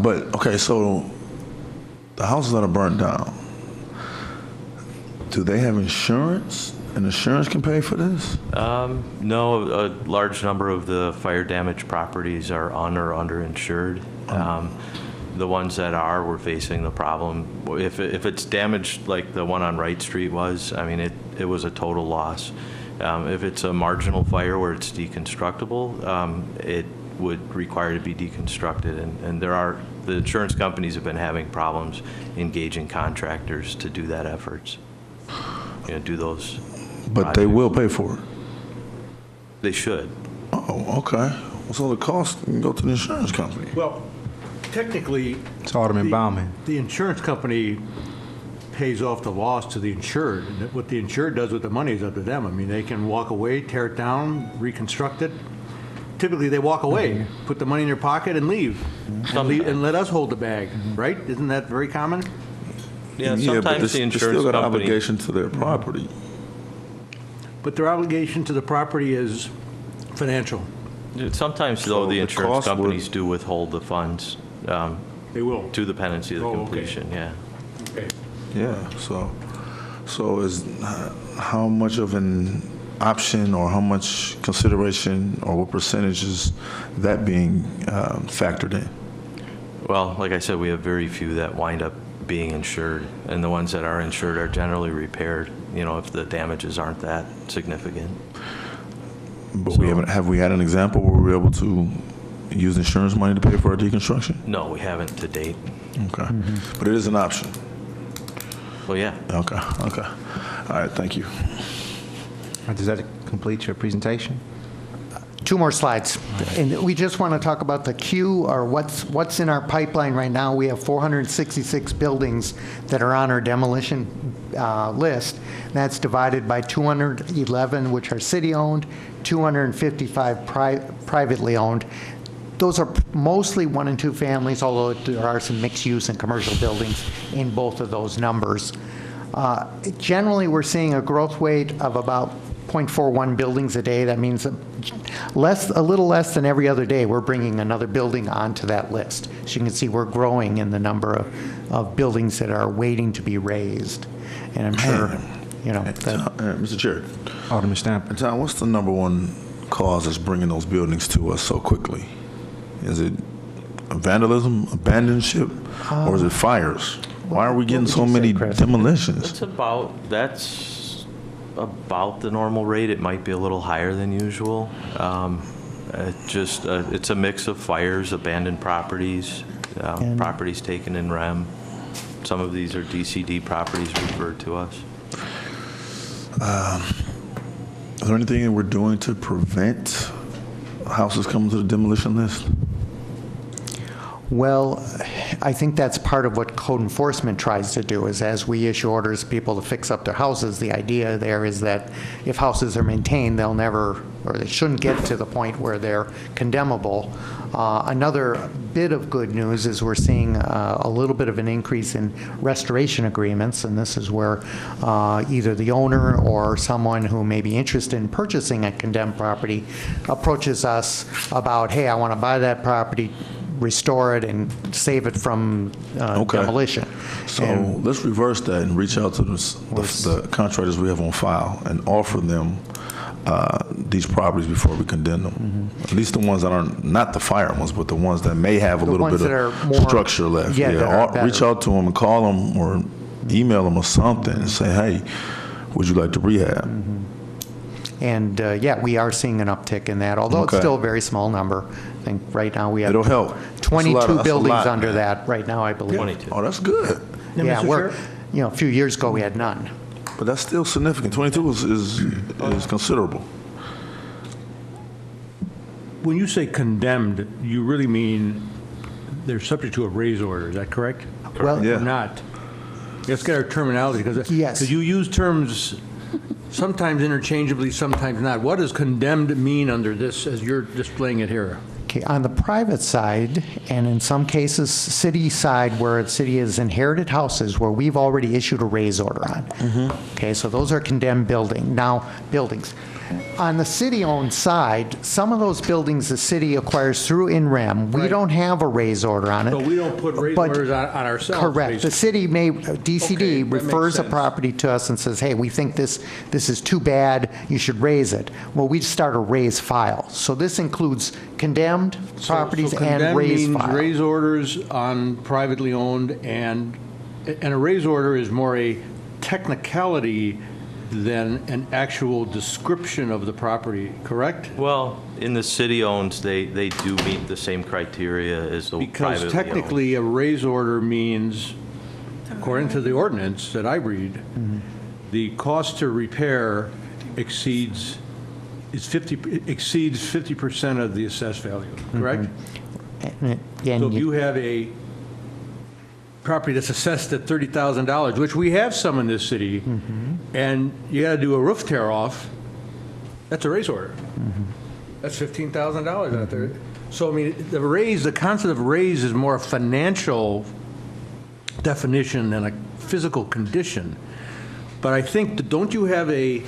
But, okay, so the houses that are burnt down, do they have insurance? And insurance can pay for this? No, a large number of the fire damaged properties are underinsured. The ones that are, we're facing the problem. If it's damaged like the one on Wright Street was, I mean, it was a total loss. If it's a marginal fire where it's deconstructible, it would require to be deconstructed. And the insurance companies have been having problems engaging contractors to do that efforts. Do those. But they will pay for it? They should. Oh, okay. So the cost can go to the insurance company? Well, technically, It's Alderman Bauman. the insurance company pays off the loss to the insured. And what the insured does with the money is up to them. I mean, they can walk away, tear it down, reconstruct it. Typically, they walk away, put the money in their pocket and leave. And let us hold the bag, right? Isn't that very common? Yeah, but sometimes the they insurance still got an company. obligation to their property. But their obligation to the property is financial. Sometimes, So though, the the insurance cost would- companies do withhold the funds They will. to the pendency of the Oh, okay. completion, yeah. Okay. Yeah, so is how much of an option or how much consideration or what percentage is that being factored in? Well, like I said, we have very few that wind up being insured, and the ones that are insured are generally repaired, if the damages aren't that significant. But have we had an example where we were able to use insurance money to pay for our deconstruction? No, we haven't to date. Okay, but it is an option. Well, yeah. Okay. All right, thank you. Does that complete your presentation? 2 more slides. And we just want to talk about the queue or what's in our pipeline right now. We have 466 buildings that are on our demolition list. That's divided by 211, which are city-owned, 255 privately owned. Those are mostly 1 and 2 families, although there are some mixed use and commercial buildings in both of those numbers. Generally, we're seeing a growth rate of about 0.41 buildings a day. That means a little less than every other day, we're bringing another building onto that list. So you can see we're growing in the number of buildings that are waiting to be raised. And I'm sure, Mr. Chair, Alderman Stamper? Tom, what's the number one cause that's bringing those buildings to us so quickly? Is it vandalism, abandonship, or is it fires? Why are we getting so many demolitions? That's about the normal rate. It might be a little higher than usual. It's a mix of fires, abandoned properties, properties taken in REM. Some of these are DCD properties referred to us. Is there anything that we're doing to prevent houses coming to the demolition list? Well, I think that's part of what code enforcement tries to do, is as we issue orders people to fix up their houses, the idea there is that if houses are maintained, they'll never, or they shouldn't get to the point where they're condemnable. Another bit of good news is we're seeing a little bit of an increase in restoration agreements, and this is where either the owner or someone who may be interested in purchasing a condemned property approaches us about, hey, I want to buy that property, restore it and save it from demolition. So let's reverse that and reach out to the contractors we have on file and offer them these properties before we condemn them. At least the ones that are not the fire ones, but the ones that may have a little bit of structure left. Reach out to them and call them or email them or something and say, hey, would you like to rehab? And yeah, we are seeing an uptick in that, although it's Okay. still a very small number. I think right now we have It'll help. That's a 22 lot- that's a buildings lot, under man. that right now, I believe. 22. Oh, that's good. Yeah, Mr. we're, Chair? a few years ago, we had none. But that's still significant. 22 is considerable. When you say condemned, you really mean they're subject to a raise order, is that correct? Well, Yeah. Or not? Let's get our terminology, because Yes. you use terms sometimes interchangeably, sometimes not. What does condemned mean under this, as you're displaying it here? Okay, on the private side, and in some cases, city side, where the city has inherited houses where we've already issued a raise order on. Okay, so those are condemned buildings. On the city-owned side, some of those buildings the city acquires through INREM, we Right. don't have a raise order on it. So we don't put raise But- orders on ourselves. Correct. The basically. city may, Okay, DCD that makes refers a sense. property to us and says, hey, we think this is too bad, you should raise it. Well, we start a raise file. So this includes condemned properties So and condemned raise means file. raise orders on privately owned, and a raise order is more a technicality than an actual description of the property, correct? Well, in the city-owned, they do meet the same criteria as the Because privately owned. technically, a raise order means, according to the ordinance that I read, the cost to repair exceeds 50% of the assessed value, correct? And So if you have a property that's assessed at $30,000, which we have some in this city, and you got to do a roof tear off, that's a raise order. That's $15,000 out there. So, I mean, the concept of raise is more a financial definition than a physical condition. But I think, don't you have a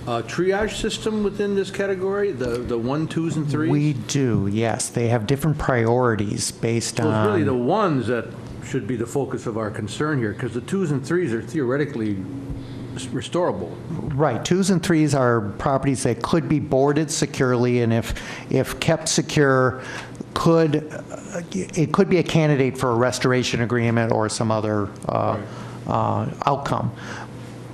triage system within this category, the 1, 2s, and 3s? We do, yes. They have different priorities based So it's really the on, ones that should be the focus of our concern here, because the 2s and 3s are theoretically restorable. right, 2s and 3s are properties that could be boarded securely, and if kept secure, it could be a candidate for a restoration agreement or some other outcome.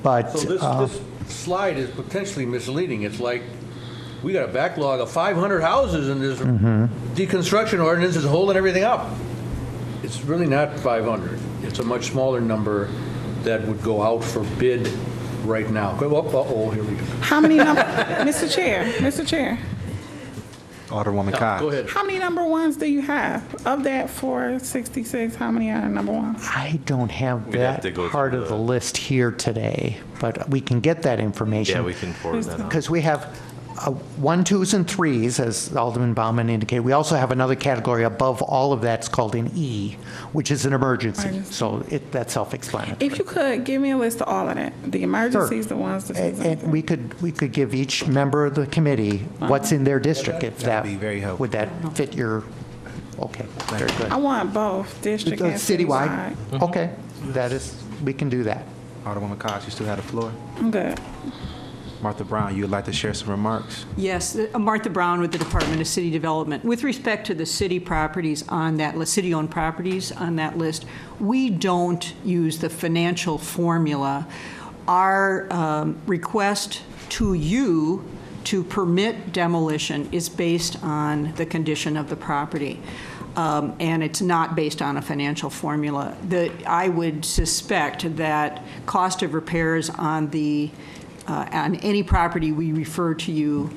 But, So this slide is potentially misleading. It's like, we got a backlog of 500 houses, and this deconstruction ordinance is holding everything up. It's really not 500. It's a much smaller number that would go out for bid right now. Uh-oh, here we go. How many number, Mr. Chair, Alderwoman Cox. Go ahead. how many number ones do you have? Of that 466, how many are number ones? I don't have We'd have that to go part through of the list here today, but we can get that information. Yeah, we can forward that on. Because we have 1, 2s, and 3s, as Alderman Baumann indicated. We also have another category above all of that's called an E, which is an emergency. Emergency. So that's self-explanatory. If you could, give me a list of all of that. The emergencies, the ones, the And we could give each member of the committee what's in their district, if that, That'd be very helpful. would that fit your, okay, very good. I want both district and Citywide? citywide. Okay, that is, we can do that. Alderwoman Cox, you still have the floor. I'm good. Martha Brown, you would like to share some remarks? Yes, Martha Brown with the Department of City Development. With respect to the city properties on that list, city-owned properties on that list, we don't use the financial formula. Our request to you to permit demolition is based on the condition of the property. And it's not based on a financial formula. I would suspect that cost of repairs on any property we refer to you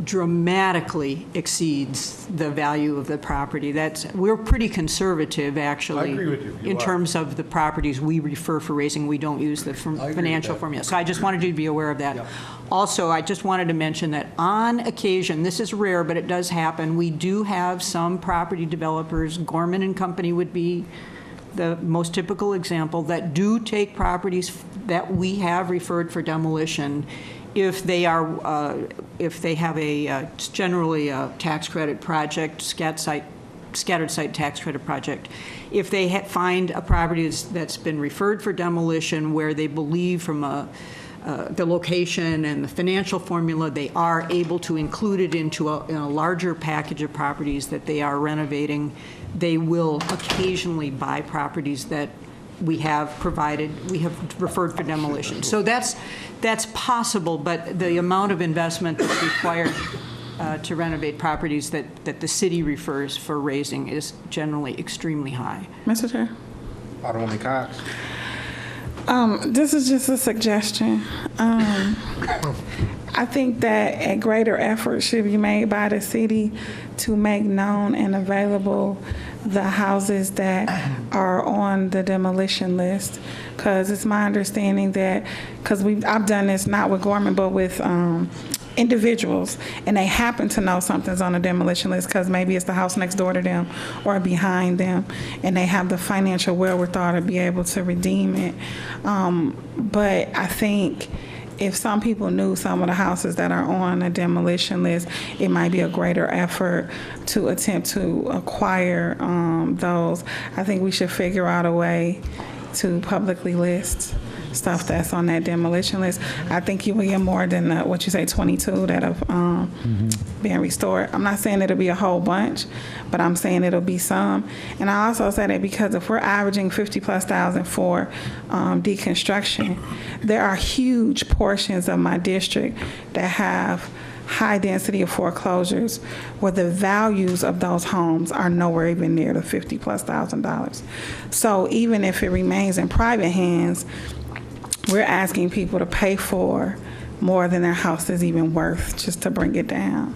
dramatically exceeds the value of the property. We're pretty conservative, actually. I agree with you. You In are. terms of the properties we refer for raising, we don't use the agree with financial that. formula. So I just wanted you to be aware of that. Yep. Also, I just wanted to mention that on occasion, this is rare, but it does happen, we do have some property developers, Gorman and Company would be the most typical example, that do take properties that we have referred for demolition if they have it's generally a tax credit project, scattered site tax credit project. If they find a property that's been referred for demolition where they believe from the location and the financial formula, they are able to include it in a larger package of properties that they are renovating, they will occasionally buy properties that we have referred for demolition. So that's possible, but the amount of investment that's required to renovate properties that the city refers for raising is generally extremely high. Mr. Chair? Alderwoman Cox. This is just a suggestion. I think that a greater effort should be made by the city to make known and available the houses that are on the demolition list. Because it's my understanding that, because I've done this not with Gorman, but with individuals, and they happen to know something's on the demolition list because maybe it's the house next door to them or behind them, and they have the financial wherewithal to be able to redeem it. But I think if some people knew some of the houses that are on the demolition list, it might be a greater effort to attempt to acquire those. I think we should figure out a way to publicly list stuff that's on that demolition list. I think you will get more than what you say, 22 that have been restored. I'm not saying it'll be a whole bunch, but I'm saying it'll be some. And I also say that because if we're averaging 50,000+ for deconstruction, there are huge portions of my district that have high density of foreclosures where the values of those homes are nowhere even near the $50,000+. So even if it remains in private hands, we're asking people to pay for more than their house is even worth just to bring it down.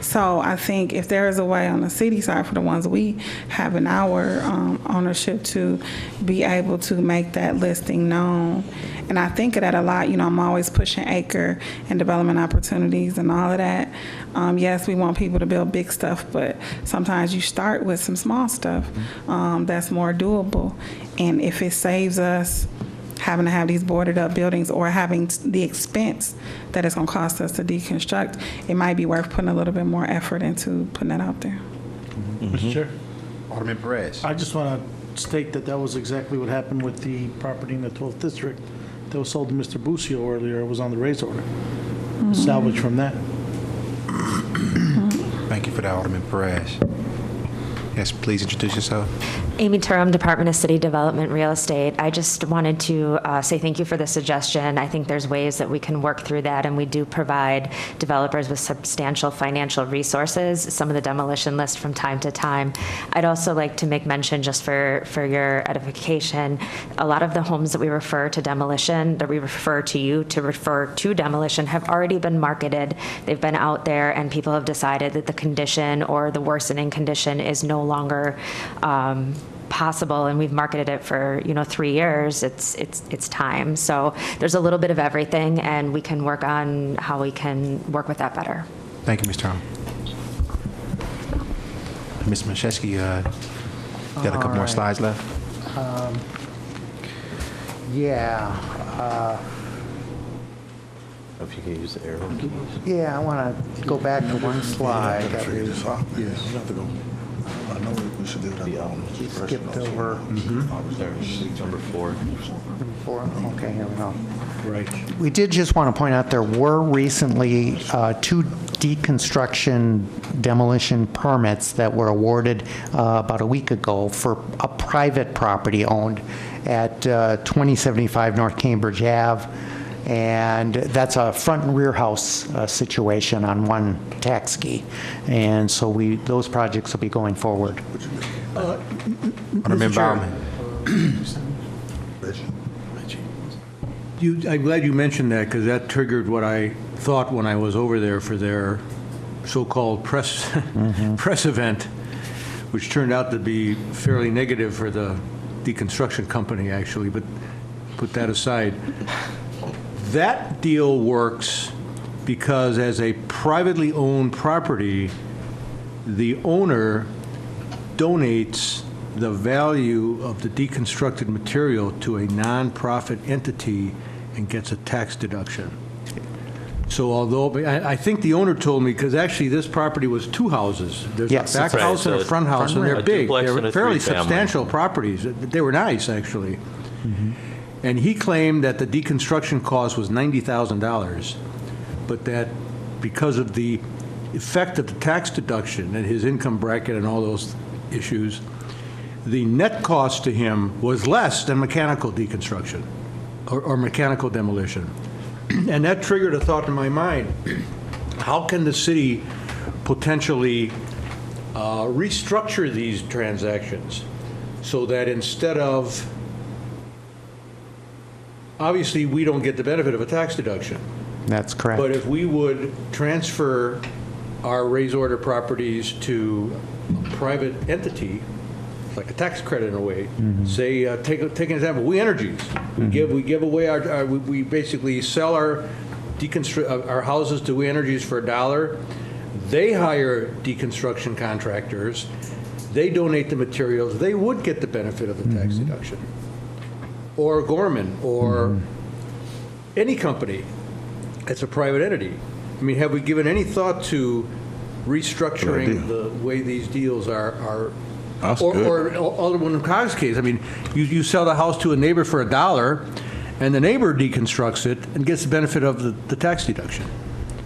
So I think if there is a way on the city side for the ones we have in our ownership to be able to make that listing known. And I think of that a lot. You know, I'm always pushing acre and development opportunities and all of that. Yes, we want people to build big stuff, but sometimes you start with some small stuff that's more doable. And if it saves us having to have these boarded up buildings or having the expense that it's going to cost us to deconstruct, it might be worth putting a little bit more effort into putting that out there. Mr. Chair? Alderman Perez. I just want to state that that was exactly what happened with the property in the 12th District that was sold to Mr. Busio earlier. It was on the raise order. Salvage from that. Thank you for that, Alderman Perez. Yes, please introduce yourself. Amy Turum, Department of City Development, Real Estate. I just wanted to say thank you for the suggestion. I think there's ways that we can work through that, and we do provide developers with substantial financial resources, some of the demolition list from time to time. I'd also like to make mention, just for your edification, a lot of the homes that we refer to demolition, that we refer to you to refer to demolition, have already been marketed. They've been out there, and people have decided that the condition or the worsening condition is no longer possible, and we've marketed it for 3 years. It's time. So there's a little bit of everything, and we can work on how we can work with that better. Thank you, Ms. Tom. Ms. Machewski, got a couple more slides left. If you can use the arrow keys. Yeah, I want to go back to one slide. that we skipped over. Number 4. Okay, here we go. Right. We did just want to point out there were recently 2 deconstruction demolition permits that were awarded about a week ago for a private property owned at 2075 North Cambridge Ave. And that's a front and rear house situation on one tax key. And so those projects will be going forward. Alderman Bauman. I'm glad you mentioned that, because that triggered what I thought when I was over there for their so-called press event, which turned out to be fairly negative for the deconstruction company, actually, but put that aside. That deal works because as a privately owned property, the owner donates the value of the deconstructed material to a nonprofit entity and gets a tax deduction. So although, I think the owner told me, because actually this property was 2 houses. There's Yes, a back right. house and a front house, and they're A big. duplex and They're a fairly three-family. substantial properties. They were nice, actually. And he claimed that the deconstruction cost was $90,000, but that because of the effect of the tax deduction and his income bracket and all those issues, the net cost to him was less than mechanical deconstruction or mechanical demolition. And that triggered a thought in my mind. How can the city potentially restructure these transactions so that instead of, obviously, we don't get the benefit of a tax deduction. That's correct. But if we would transfer our raise order properties to a private entity, like a tax credit in a way, say, take an example, We Energies. We give away we basically sell our houses to We Energies for $1. They hire deconstruction contractors. They donate the materials. They would get the benefit of the tax deduction. Or Gorman, or any company that's a private entity. I mean, have we given any thought to restructuring the way these deals are? Or Alderman Cog's case, I mean, you sell the house to a neighbor for $1, and the neighbor deconstructs it and gets the benefit of the tax deduction,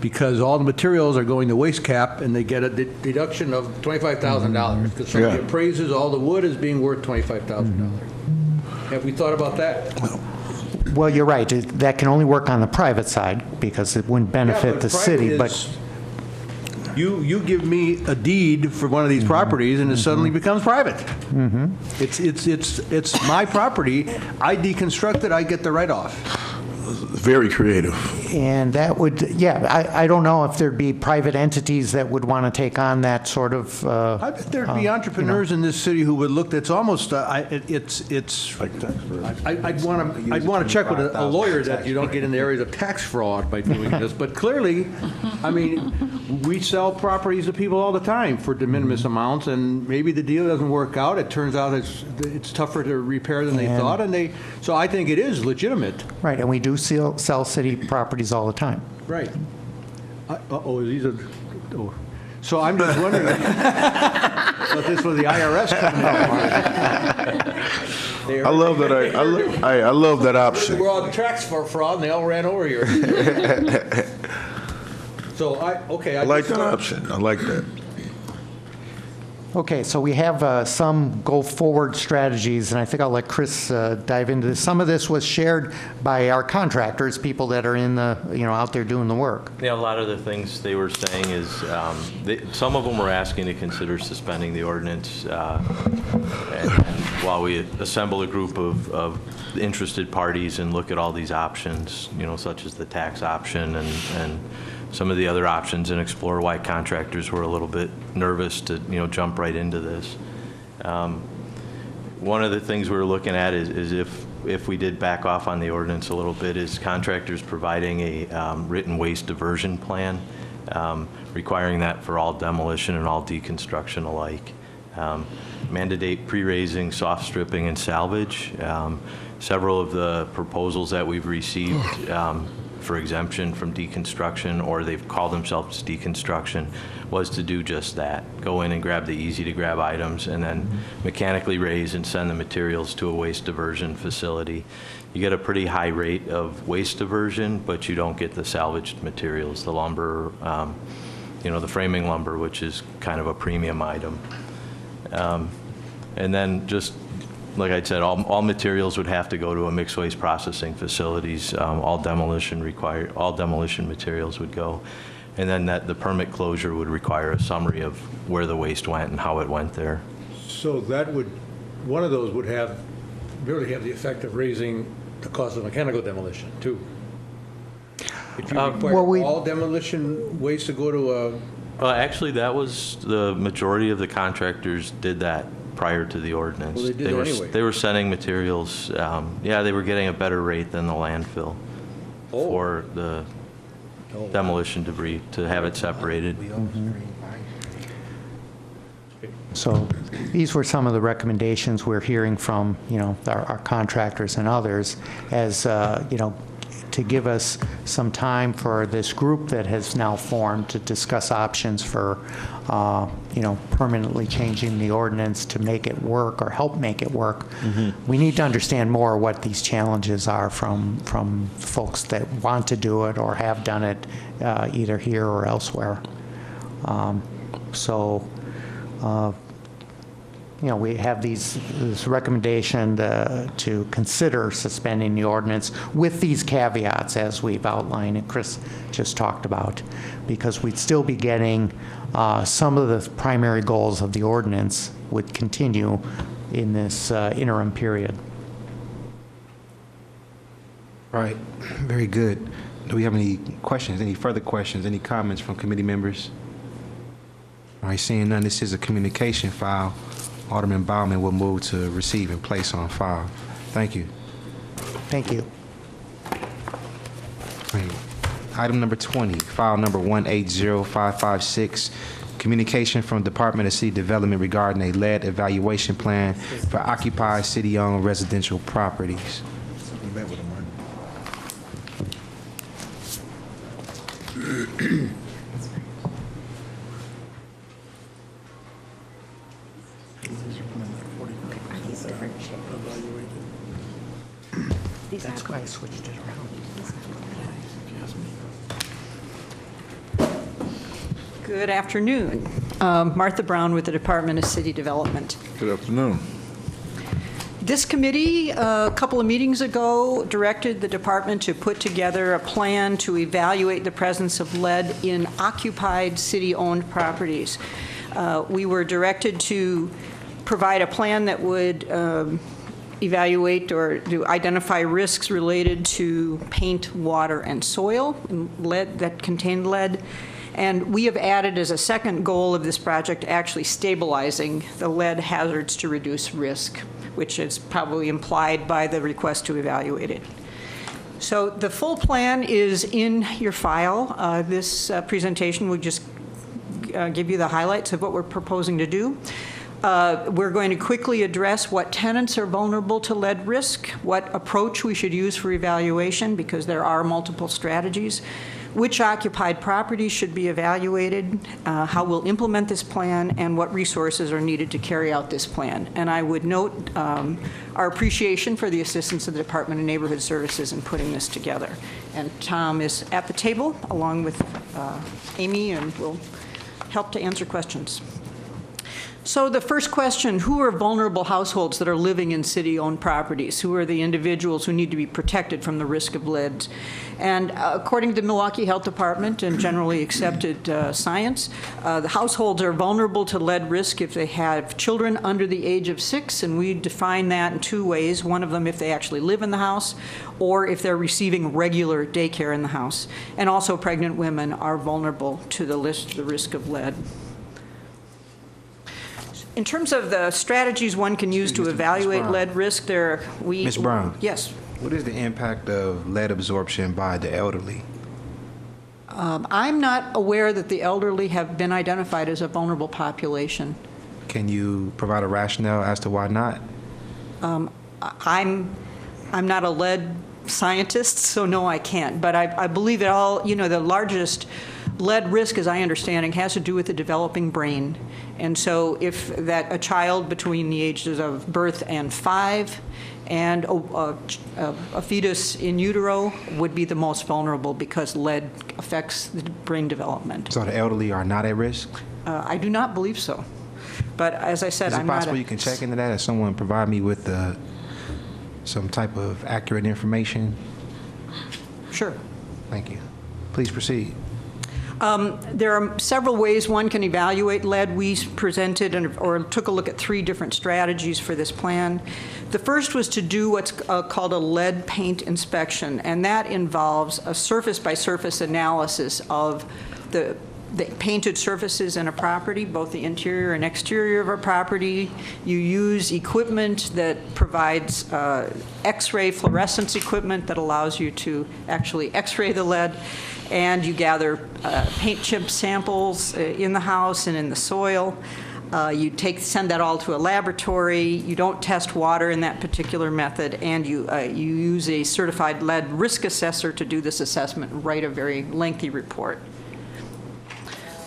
because all the materials are going to waste cap, and they get a deduction of $25,000, because somebody appraises all the wood as being worth $25,000. Have we thought about that? Well, you're right. That can only work on the private side because it wouldn't benefit the city, but you give me a deed for one of these properties, and it suddenly becomes private. It's my property. I deconstruct it. I get the write-off. Very creative. And that would, I don't know if there'd be private entities that would want to take on that sort of. I bet there'd be entrepreneurs in this city who would look. It's almost. It's. I'd want to check with a lawyer that you don't get in the areas of tax fraud by doing this. But clearly, I mean, we sell properties to people all the time for de minimis amounts, and maybe the deal doesn't work out. It turns out it's tougher to repair than they thought, so I think it is legitimate. Right, and we do sell city properties all the time. Right. So I'm just wondering if this was the IRS coming out. I love that. I love that option. We're on tracks for fraud, and they all ran over here. So I like that option. I like that. Okay, so we have some go-forward strategies, and I think I'll let Chris dive into this. Some of this was shared by our contractors, people that are in the, out there doing the work. Yeah, a lot of the things they were saying is, some of them were asking to consider suspending the ordinance, and while we assemble a group of interested parties and look at all these options, such as the tax option and some of the other options, and explore why contractors were a little bit nervous to jump right into this. One of the things we were looking at is if we did back off on the ordinance a little bit, is contractors providing a written waste diversion plan, requiring that for all demolition and all deconstruction alike. Mandate pre-raising, soft stripping, and salvage. Several of the proposals that we've received for exemption from deconstruction, or they've called themselves deconstruction, was to do just that. Go in and grab the easy-to-grab items and then mechanically raise and send the materials to a waste diversion facility. You get a pretty high rate of waste diversion, but you don't get the salvaged materials, the lumber, the framing lumber, which is kind of a premium item. And then just like I said, all materials would have to go to a mixed waste processing facilities. All demolition materials would go, and then the permit closure would require a summary of where the waste went and how it went there. So one of those would really have the effect of raising the cost of mechanical demolition too. If you require all demolition waste to go to actually, that was the majority of the contractors did that prior to the ordinance. Well, they did it anyway. They were sending materials, they were getting a better rate than the landfill for the demolition debris to have it separated. So these were some of the recommendations we're hearing from, our contractors and others as, to give us some time for this group that has now formed to discuss options for, permanently changing the ordinance to make it work or help make it work. We need to understand more what these challenges are from folks that want to do it or have done it either here or elsewhere. we have this recommendation to consider suspending the ordinance with these caveats as we've outlined and Chris just talked about, because we'd still be getting some of the primary goals of the ordinance would continue in this interim period. Right. Very good. Do we have any questions, any further questions, any comments from committee members? All right, seeing none, this is a communication file. Alderman Bauman will move to receive and place on file. Thank you. Thank you. Right. Item number 20, file number 180556, communication from Department of City Development regarding a lead evaluation plan for occupied city-owned residential properties. That's why I switched it around. Good afternoon. Martha Brown with the Department of City Development. Good afternoon. This committee, a couple of meetings ago, directed the department to put together a plan to evaluate the presence of lead in occupied city-owned properties. We were directed to provide a plan that would evaluate or to identify risks related to paint, water, and soil, lead that contained lead. And we have added as a second goal of this project actually stabilizing the lead hazards to reduce risk, which is probably implied by the request to evaluate it. So the full plan is in your file. This presentation will just give you the highlights of what we're proposing to do. We're going to quickly address what tenants are vulnerable to lead risk, what approach we should use for evaluation, because there are multiple strategies, which occupied properties should be evaluated, how we'll implement this plan, and what resources are needed to carry out this plan. And I would note our appreciation for the assistance of the Department of Neighborhood Services in putting this together. And Tom is at the table along with Amy, and will help to answer questions. So the first question, who are vulnerable households that are living in city-owned properties? Who are the individuals who need to be protected from the risk of lead? And according to the Milwaukee Health Department and generally accepted science, the households are vulnerable to lead risk if they have children under the age of 6, and we define that in two ways. One of them if they actually live in the house, or if they're receiving regular daycare in the house. And also pregnant women are vulnerable to the risk of lead. In terms of the strategies one can use to evaluate lead risk, Ms. Brown. Yes. What is the impact of lead absorption by the elderly? I'm not aware that the elderly have been identified as a vulnerable population. Can you provide a rationale as to why not? I'm not a lead scientist, so no, I can't. But I believe that the largest lead risk, as I understand it, has to do with the developing brain. And so if a child between the ages of birth and 5 and a fetus in utero would be the most vulnerable because lead affects the brain development. So the elderly are not at risk? I do not believe so. But as I said, I'm not. Is it possible you can check into that, or someone provide me with some type of accurate information? Sure. Thank you. Please proceed. There are several ways one can evaluate lead. We presented or took a look at 3 different strategies for this plan. The first was to do what's called a lead paint inspection, and that involves a surface-by-surface analysis of the painted surfaces in a property, both the interior and exterior of a property. You use equipment that provides X-ray fluorescence equipment that allows you to actually X-ray the lead, and you gather paint chip samples in the house and in the soil. You send that all to a laboratory. You don't test water in that particular method, and you use a certified lead risk assessor to do this assessment and write a very lengthy report.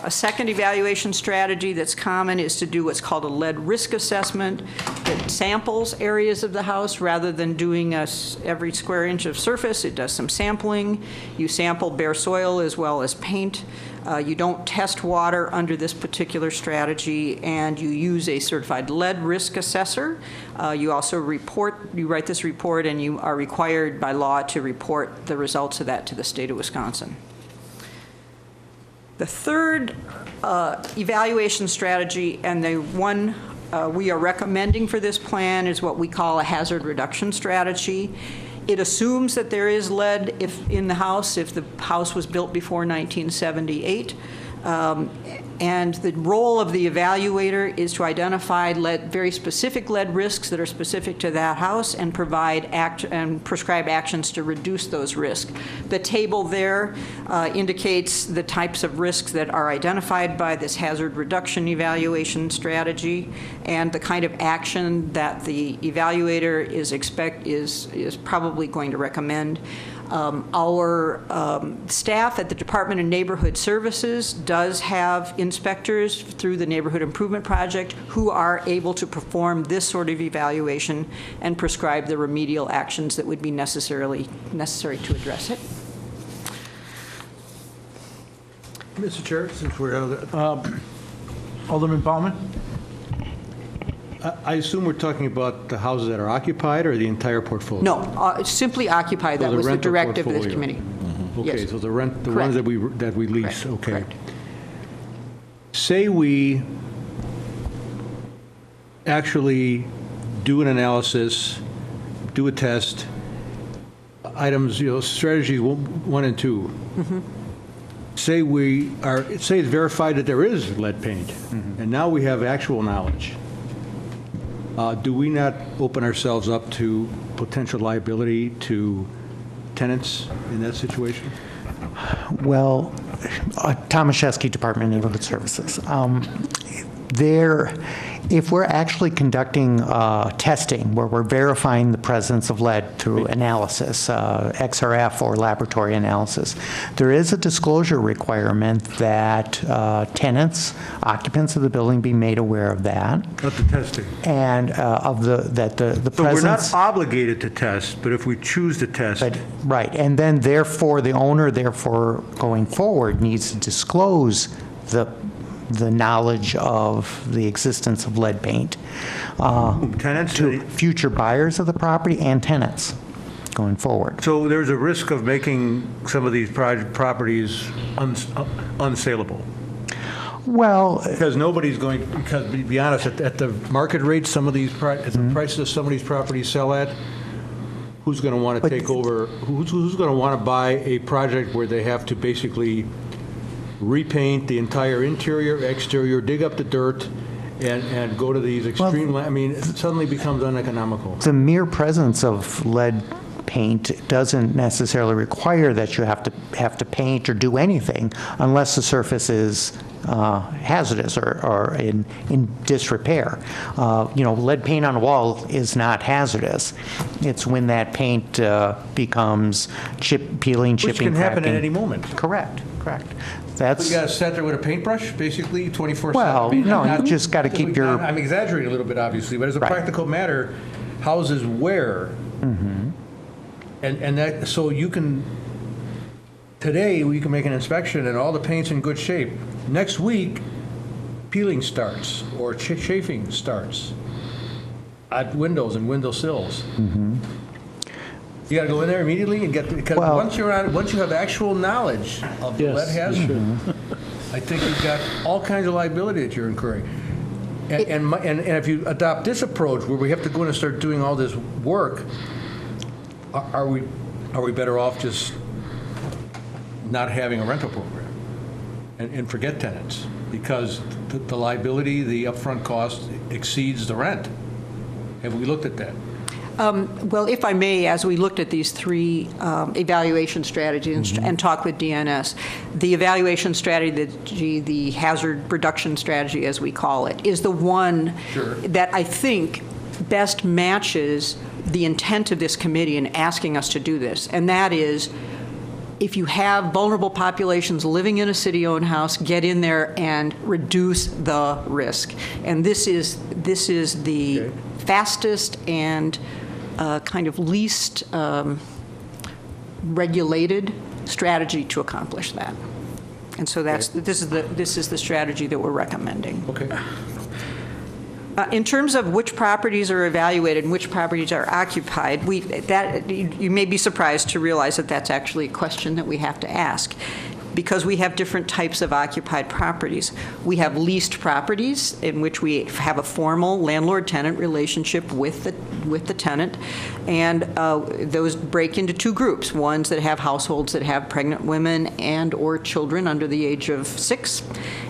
A second evaluation strategy that's common is to do what's called a lead risk assessment that samples areas of the house rather than doing every square inch of surface. It does some sampling. You sample bare soil as well as paint. You don't test water under this particular strategy, and you use a certified lead risk assessor. You also write this report, and you are required by law to report the results of that to the state of Wisconsin. The third evaluation strategy, and the one we are recommending for this plan, is what we call a hazard reduction strategy. It assumes that there is lead in the house if the house was built before 1978. And the role of the evaluator is to identify very specific lead risks that are specific to that house and prescribe actions to reduce those risks. The table there indicates the types of risks that are identified by this hazard reduction evaluation strategy and the kind of action that the evaluator is probably going to recommend. Our staff at the Department of Neighborhood Services does have inspectors through the Neighborhood Improvement Project who are able to perform this sort of evaluation and prescribe the remedial actions that would be necessary to address it. Mr. Chair, since we're out of Alderman Bauman? I assume we're talking about the houses that are occupied or the entire portfolio? No, simply occupied. That was the directive of this committee. Okay, Yes. so the ones Correct. that we lease, Correct. okay. Correct. Say we actually do an analysis, do a test, items, strategies 1 and 2. Say it's verified that there is lead paint, and now we have actual knowledge. Do we not open ourselves up to potential liability to tenants in that situation? Well, Tomaszewski, Department of Neighborhood Services. If we're actually conducting testing where we're verifying the presence of lead through analysis, XRF or laboratory analysis, there is a disclosure requirement that tenants, occupants of the building be made aware of that. Not the testing. And the So we're not presence. obligated to test, but if we choose to test. Right, and then therefore, the owner, going forward, needs to disclose the knowledge of the existence of lead paint Tenants? to future buyers of the property and tenants going forward. So there's a risk of making some of these properties unsaleable. Well, Because because to be honest, at the market rate, at the prices some of these properties sell at, who's going to want to take over, who's going to want to buy a project where they have to basically repaint the entire interior, exterior, dig up the dirt, and go to these extreme, it suddenly becomes uneconomical. the mere presence of lead paint doesn't necessarily require that you have to paint or do anything unless the surface is hazardous or in disrepair. Lead paint on a wall is not hazardous. It's when that paint becomes peeling, chipping, Which can happen cracking. at any moment. Correct. You got to sit there with a paintbrush, basically, 24/7. Well, no, you just got to keep your. I'm exaggerating a little bit, obviously, but as a Right. practical matter, houses wear. And that, so today, we can make an inspection and all the paint's in good shape. Next week, peeling starts or chafing starts at windows and window sills. You got to go in there immediately and because Well- once you have actual knowledge of the lead hazard, I think you've got all kinds of liability that you're incurring. And if you adopt this approach where we have to go in and start doing all this work, are we better off just not having a rental program and forget tenants? Because the liability, the upfront cost exceeds the rent. Have we looked at that? Well, if I may, as we looked at these three evaluation strategies and talked with DNS, the evaluation strategy, the hazard reduction strategy, as we call it, is the one that I think best matches the intent of this committee in asking us to do this. And that is, if you have vulnerable populations living in a city-owned house, get in there and reduce the risk. And this is the fastest and kind of least regulated strategy to accomplish that. And so this is the strategy that we're recommending. Okay. In terms of which properties are evaluated and which properties are occupied, you may be surprised to realize that that's actually a question that we have to ask, because we have different types of occupied properties. We have leased properties in which we have a formal landlord-tenant relationship with the tenant, and those break into two groups: ones that have households that have pregnant women and or children under the age of 6,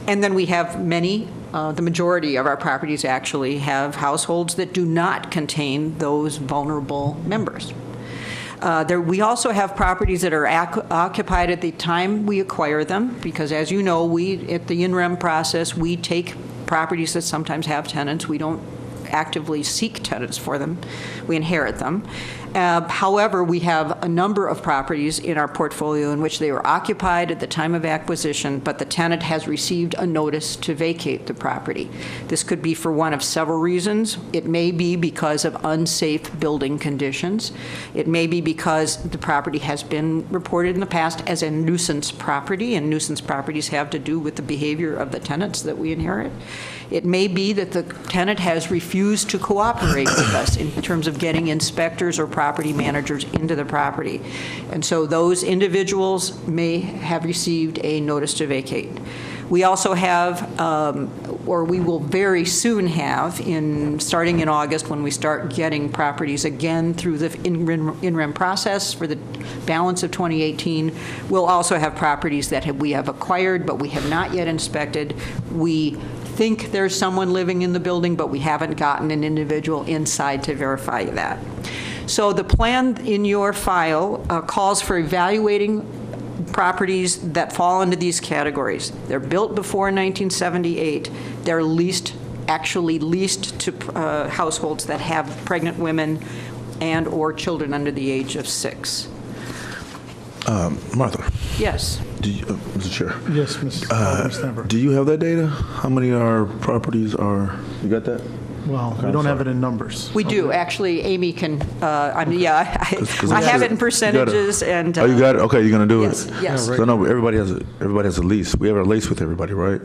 and then we have many. The majority of our properties actually have households that do not contain those vulnerable members. We also have properties that are occupied at the time we acquire them, because as you know, at the in-rem process, we take properties that sometimes have tenants. We don't actively seek tenants for them. We inherit them. However, we have a number of properties in our portfolio in which they were occupied at the time of acquisition, but the tenant has received a notice to vacate the property. This could be for one of several reasons. It may be because of unsafe building conditions. It may be because the property has been reported in the past as a nuisance property, and nuisance properties have to do with the behavior of the tenants that we inherit. It may be that the tenant has refused to cooperate with us in terms of getting inspectors or property managers into the property. And so those individuals may have received a notice to vacate. We also have, or we will very soon have, starting in August when we start getting properties again through the in-rem process for the balance of 2018, we'll also have properties that we have acquired but we have not yet inspected. We think there's someone living in the building, but we haven't gotten an individual inside to verify that. So the plan in your file calls for evaluating properties that fall into these categories. They're built before 1978. They're actually leased to households that have pregnant women and or children under the age of 6. Martha. Yes. Mr. Chair. Yes, Ms. Stamper. Do you have that data? How many of our properties are, you got that? Well, we don't have it in numbers. We do. Actually, Amy can, I have it in percentages and. Oh, you got it? Okay, you're going to do yes, it? Yes. So no, everybody has a lease. We have a lease with everybody, right?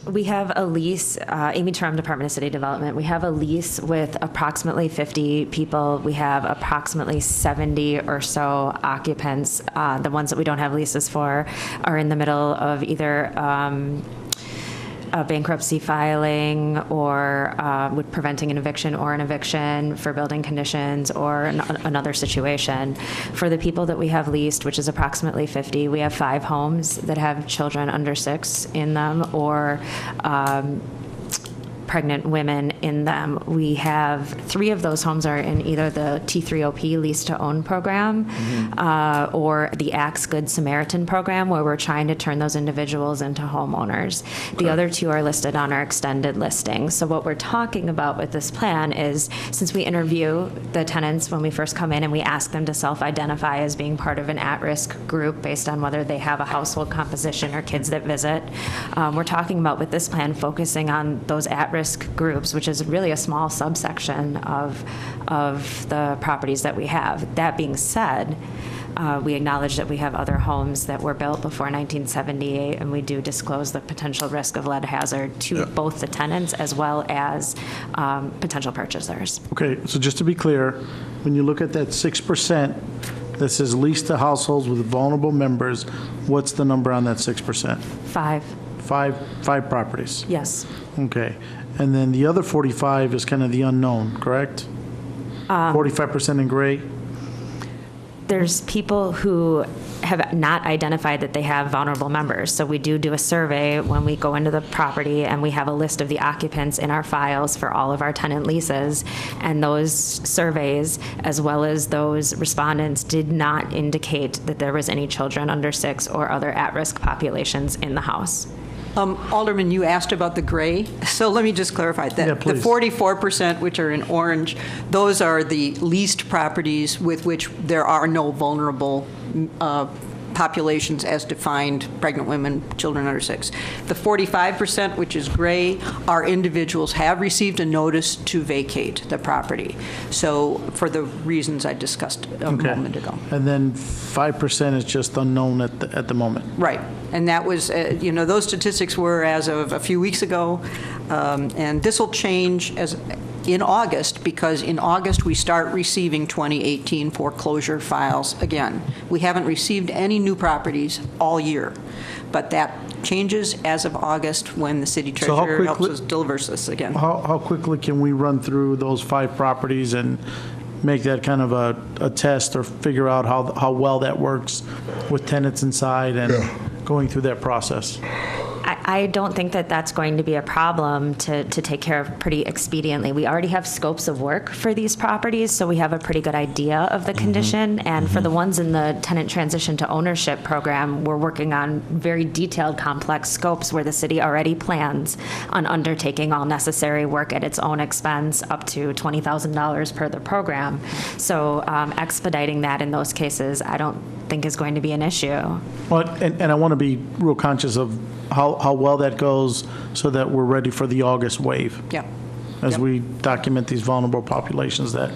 We have a lease, Amy Turum, Department of City Development. We have a lease with approximately 50 people. We have approximately 70 or so occupants. The ones that we don't have leases for are in the middle of either a bankruptcy filing or with preventing an eviction for building conditions or another situation. For the people that we have leased, which is approximately 50, we have 5 homes that have children under 6 in them or pregnant women in them. We have 3 of those homes are in either the T3OP lease to own program or the Acts Good Samaritan program, where we're trying to turn those individuals into homeowners. Okay. The other 2 are listed on our extended listing. So what we're talking about with this plan is, since we interview the tenants when we first come in and we ask them to self-identify as being part of an at-risk group based on whether they have a household composition or kids that visit, we're talking about with this plan focusing on those at-risk groups, which is really a small subsection of the properties that we have. That being said, we acknowledge that we have other homes that were built before 1978, and we do disclose the potential risk of lead hazard to both the tenants as well as potential purchasers. Okay, so just to be clear, when you look at that 6% that says leased to households with vulnerable members, what's the number on that 6%? 5. 5 properties? Yes. Okay. And then the other 45 is kind of the unknown, correct? 45% in gray? There's people who have not identified that they have vulnerable members. So we do a survey when we go into the property, and we have a list of the occupants in our files for all of our tenant leases. And those surveys, as well as those respondents, did not indicate that there was any children under 6 or other at-risk populations in the house. Alderman, you asked about the gray, so let me just clarify that. Yeah, The please. 44%, which are in orange, those are the leased properties with which there are no vulnerable populations as defined, pregnant women, children under 6. The 45%, which is gray, are individuals have received a notice to vacate the property. So for the reasons I discussed a moment ago. And then 5% is just unknown at the moment. Right. And that was, those statistics were as of a few weeks ago. And this will change in August, because in August we start receiving 2018 foreclosure files again. We haven't received any new properties all year, but that changes as of August when the city treasurer helps us deliver this again. How quickly can we run through those 5 properties and make that kind of a test, or figure out how well that works with tenants inside and going through that process? I don't think that that's going to be a problem to take care of pretty expediently. We already have scopes of work for these properties, so we have a pretty good idea of the condition. And for the ones in the tenant transition to ownership program, we're working on very detailed, complex scopes where the city already plans on undertaking all necessary work at its own expense, up to $20,000 per the program. So expediting that in those cases, I don't think is going to be an issue. Well, and I want to be real conscious of how well that goes, so that we're ready for the August wave. Yeah. As we document these vulnerable populations, that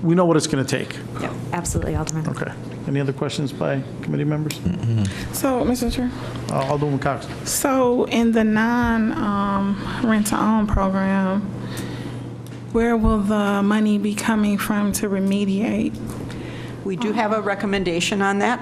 we know what it's going to take. Yeah. Absolutely, Alderman. Okay. Any other questions by committee members? So, Mr. Chair. Alderman Cox. So in the rent-to-own program, where will the money be coming from to remediate? We do have a recommendation on that.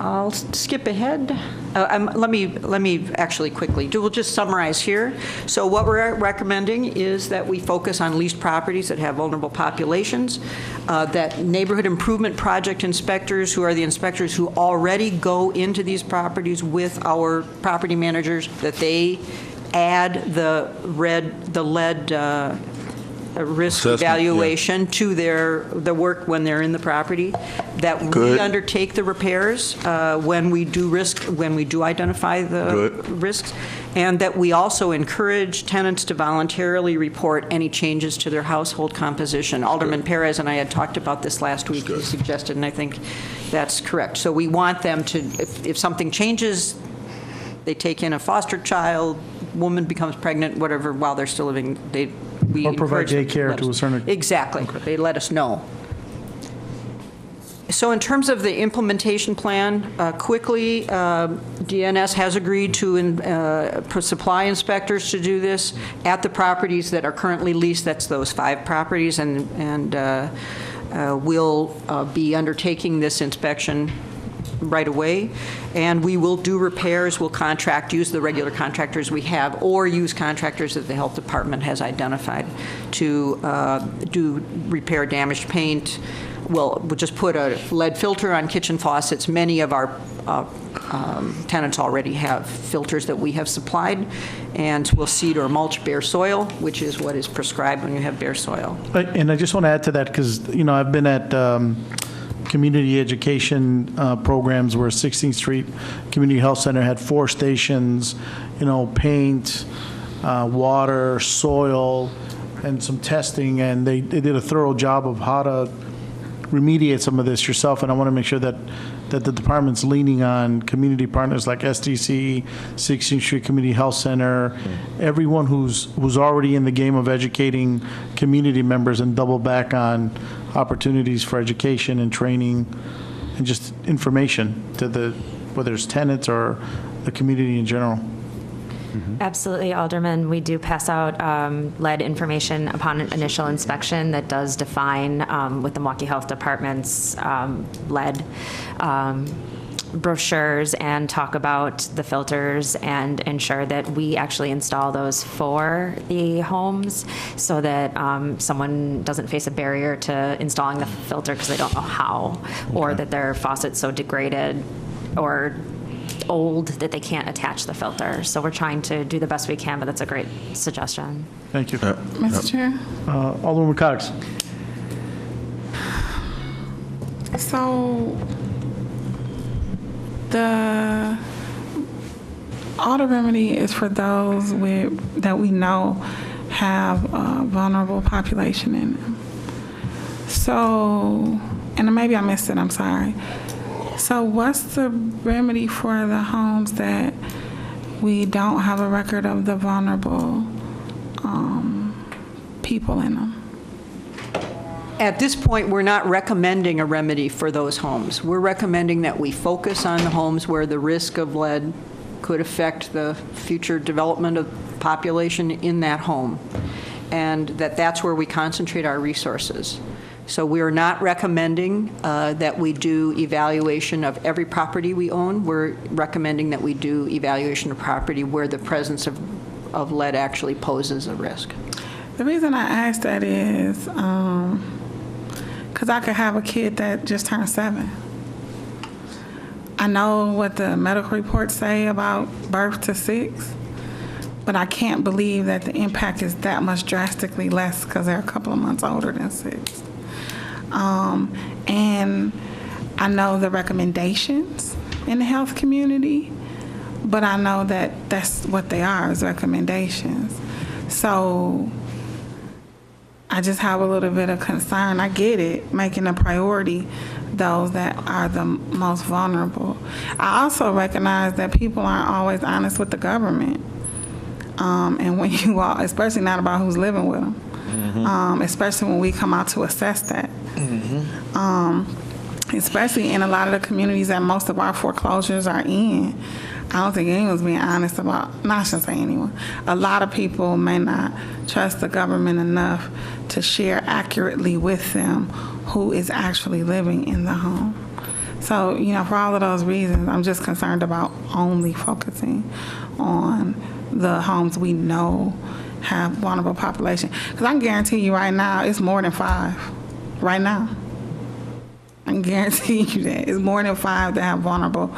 I'll skip ahead. Let me actually quickly. We'll just summarize here. So what we're recommending is that we focus on leased properties that have vulnerable populations, that neighborhood improvement project inspectors, who are the inspectors who already go into these properties with our property managers, that they add the lead risk Assessment, evaluation to the work when they're in the property, that we Good. undertake the repairs when we do identify the risks, and that we also encourage tenants to voluntarily report any changes to their household composition. Alderman Perez and I had talked about this last week. He suggested, and I think that's correct. So we want them to, if something changes, they take in a foster child, woman becomes pregnant, whatever, while they're still living, we Or provide encourage them daycare to a certain... Exactly. Okay. They let us know. So in terms of the implementation plan, quickly, DNS has agreed to supply inspectors to do this at the properties that are currently leased. That's those 5 properties, and we'll be undertaking this inspection right away, and we will do repairs. We'll use the regular contractors we have, or use contractors that the health department has identified to repair damaged paint. We'll just put a lead filter on kitchen faucets. Many of our tenants already have filters that we have supplied, and we'll seed or mulch bare soil, which is what is prescribed when you have bare soil. And I just want to add to that, because I've been at community education programs where 16th Street Community Health Center had 4 stations, paint, water, soil, and some testing, and they did a thorough job of how to remediate some of this yourself. And I want to make sure that the department's leaning on community partners like SDC, 16th Street Community Health Center, everyone who's already in the game of educating community members, and double back on opportunities for education and training and just information to whether it's tenants or the community in general. Absolutely, Alderman. We do pass out lead information upon initial inspection that does define with the Milwaukee Health Department's lead brochures, and talk about the filters and ensure that we actually install those for the homes, so that someone doesn't face a barrier to installing the filter because they don't know how, or that their faucet's so degraded or old that they can't attach the filter. So we're trying to do the best we can, but that's a great suggestion. Thank you. Mr. Chair? Alderman Cox. So the Auto remedy is for those that we know have a vulnerable population in them. So, and maybe I missed it, I'm sorry. So what's the remedy for the homes that we don't have a record of the vulnerable people in them? At this point, we're not recommending a remedy for those homes. We're recommending that we focus on the homes where the risk of lead could affect the future development of population in that home, and that's where we concentrate our resources. So we are not recommending that we do evaluation of every property we own. We're recommending that we do evaluation of property where the presence of lead actually poses a risk. The reason I ask that is because I could have a kid that just turned 7. I know what the medical reports say about birth to 6, but I can't believe that the impact is that much drastically less because they're a couple of months older than 6. And I know the recommendations in the health community, but I know that that's what they are, is recommendations. So I just have a little bit of concern. I get it, making a priority those that are the most vulnerable. I also recognize that people aren't always honest with the government. And when you all, especially not about who's living with them, especially when we come out to assess that. Especially in a lot of the communities that most of our foreclosures are in. I don't think anyone's being honest about, no, I shouldn't say anyone. A lot of people may not trust the government enough to share accurately with them who is actually living in the home. So, for all of those reasons, I'm just concerned about only focusing on the homes we know have vulnerable population. Because I can guarantee you right now, it's more than 5. Right now. I can guarantee you that. It's more than 5 that have vulnerable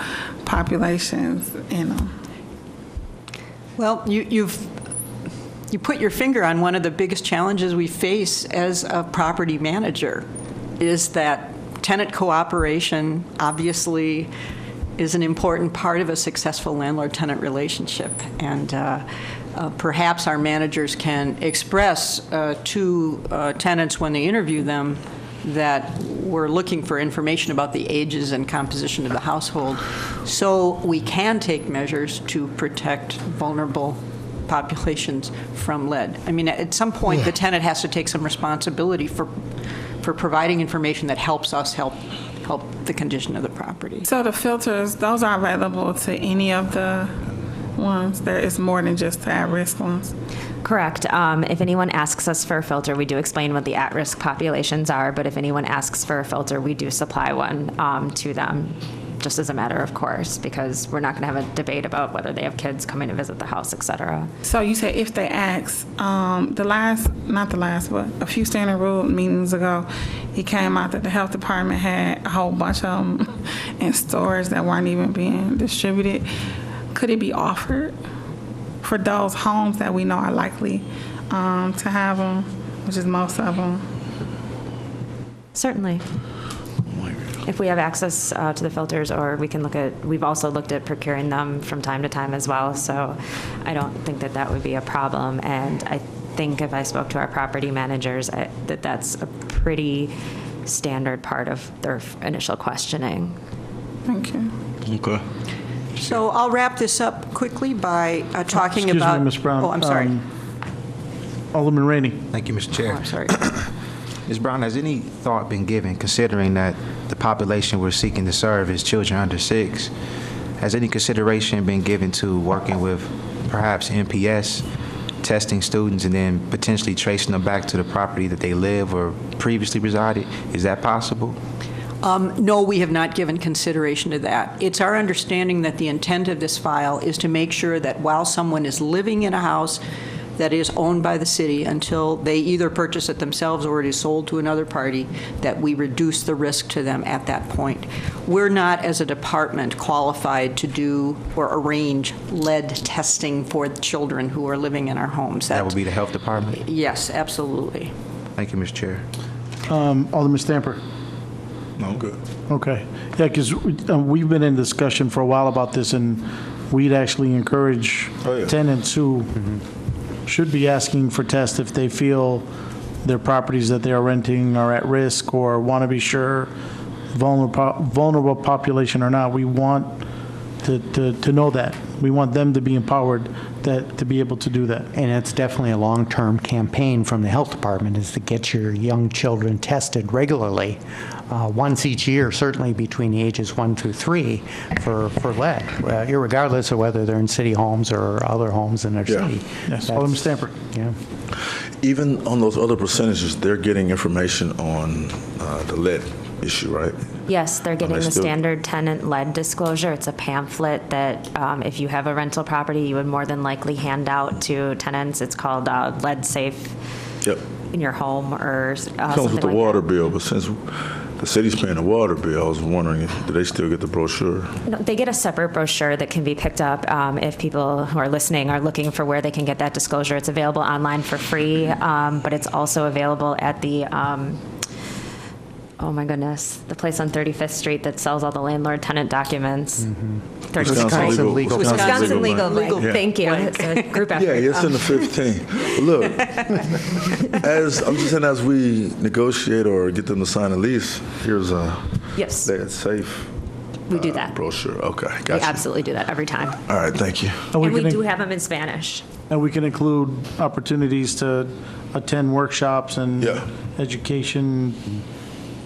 populations in them. Well, you put your finger on one of the biggest challenges we face as a property manager, is that tenant cooperation obviously is an important part of a successful landlord-tenant relationship. And perhaps our managers can express to tenants when they interview them that we're looking for information about the ages and composition of the household, so we can take measures to protect vulnerable populations from lead. I mean, at some point, the tenant has to take some responsibility for providing information that helps us help the condition of the property. So the filters, those are available to any of the ones? There is more than just the at-risk ones? Correct. If anyone asks us for a filter, we do explain what the at-risk populations are, but if anyone asks for a filter, we do supply one to them, just as a matter of course, because we're not going to have a debate about whether they have kids coming to visit the house, et cetera. So you said if they ask, but a few standing rule meetings ago, it came out that the health department had a whole bunch of them in stores that weren't even being distributed. Could it be offered for those homes that we know are likely to have them, which is most of them? Certainly. If we have access to the filters, or we've also looked at procuring them from time to time as well, so I don't think that would be a problem. And I think if I spoke to our property managers, that's a pretty standard part of their initial questioning. Thank you. Okay. So I'll wrap this up quickly by talking about... Excuse me, Ms. Brown. Oh, I'm sorry. Alderman Rainey. Thank you, Mr. Chair. Oh, I'm sorry. Ms. Brown, has any thought been given, considering that the population we're seeking to serve is children under 6, has any consideration been given to working with perhaps MPS, testing students, and then potentially tracing them back to the property that they live or previously resided? Is that possible? No, we have not given consideration to that. It's our understanding that the intent of this file is to make sure that while someone is living in a house that is owned by the city until they either purchase it themselves or it is sold to another party, that we reduce the risk to them at that point. We're not, as a department, qualified to do or arrange lead testing for the children who are living in our homes. That would be the health department? Yes, absolutely. Thank you, Mr. Chair. Alderman Stamper. No, good. Okay. Yeah, because we've been in discussion for a while about this, and we'd actually encourage Oh, yeah. tenants who should be asking for tests if they feel their properties that they are renting are at risk or want to be sure, vulnerable population or not. We want to know that. We want them to be empowered to be able to do that. And it's definitely a long-term campaign from the health department, is to get your young children tested regularly, once each year, certainly between the ages 1 through 3 for lead, irregardless of whether they're in city homes or other homes in their Yeah. city. Yes, Alderman Stanford. Yeah. Even on those other percentages, they're getting information on the lead issue, right? Yes, they're getting they the still- standard tenant lead disclosure. It's a pamphlet that if you have a rental property, you would more than likely hand out to tenants. It's called Lead Safe Yep. in your home or Comes something with the like water that. bill, but since the city's paying the water bill, I was wondering, do they still get the brochure? No, they get a separate brochure that can be picked up if people who are listening are looking for where they can get that disclosure. It's available online for free, but it's also available at the oh my goodness, the place on 35th Street that sells all the landlord-tenant documents. Wisconsin Legal. Wisconsin Legal. Legal. Yeah. Thank you. It's a group effort. Yeah, it's in the 15. But look, as we negotiate or get them to sign a lease, here's a Yes, lead safe we do that. brochure. Okay, We gotcha. absolutely do that every time. All right, thank you. And we can- do have them in Spanish. And we can include opportunities to attend workshops and Yeah. education in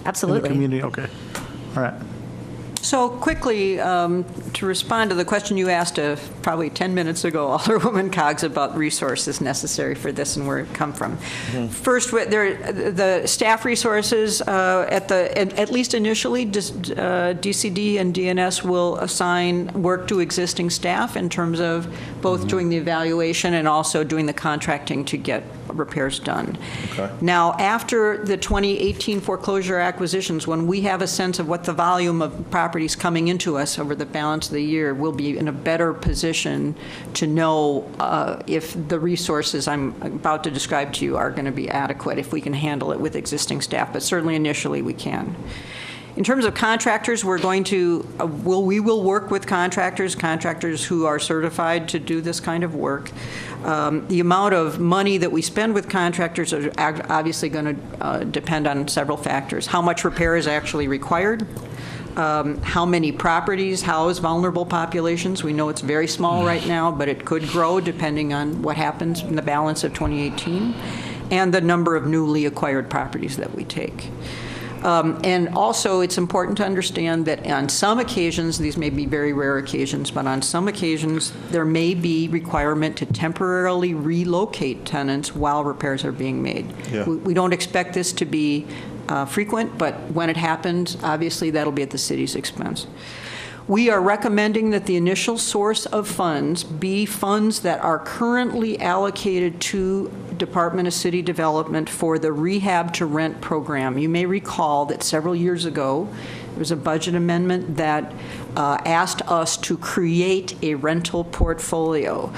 the Absolutely. community. Okay, all right. So quickly, to respond to the question you asked probably 10 minutes ago, Alderwoman Coggs, about resources necessary for this and where it come from. First, the staff resources, at least initially, DCD and DNS will assign work to existing staff in terms of both doing the evaluation and also doing the contracting to get repairs done. Okay. Now, after the 2018 foreclosure acquisitions, when we have a sense of what the volume of properties coming into us over the balance of the year, we'll be in a better position to know if the resources I'm about to describe to you are going to be adequate, if we can handle it with existing staff. But certainly initially we can. In terms of contractors, we're going to, we will work with contractors who are certified to do this kind of work. The amount of money that we spend with contractors are obviously going to depend on several factors. How much repair is actually required? How many properties house vulnerable populations? We know it's very small right now, but it could grow depending on what happens in the balance of 2018, and the number of newly acquired properties that we take. And also, it's important to understand that on some occasions, these may be very rare occasions, but on some occasions, there may be requirement to temporarily relocate tenants while repairs are being made. Yeah. We don't expect this to be frequent, but when it happens, obviously, that'll be at the city's expense. We are recommending that the initial source of funds be funds that are currently allocated to Department of City Development for the Rehab to Rent program. You may recall that several years ago, there was a budget amendment that asked us to create a rental portfolio.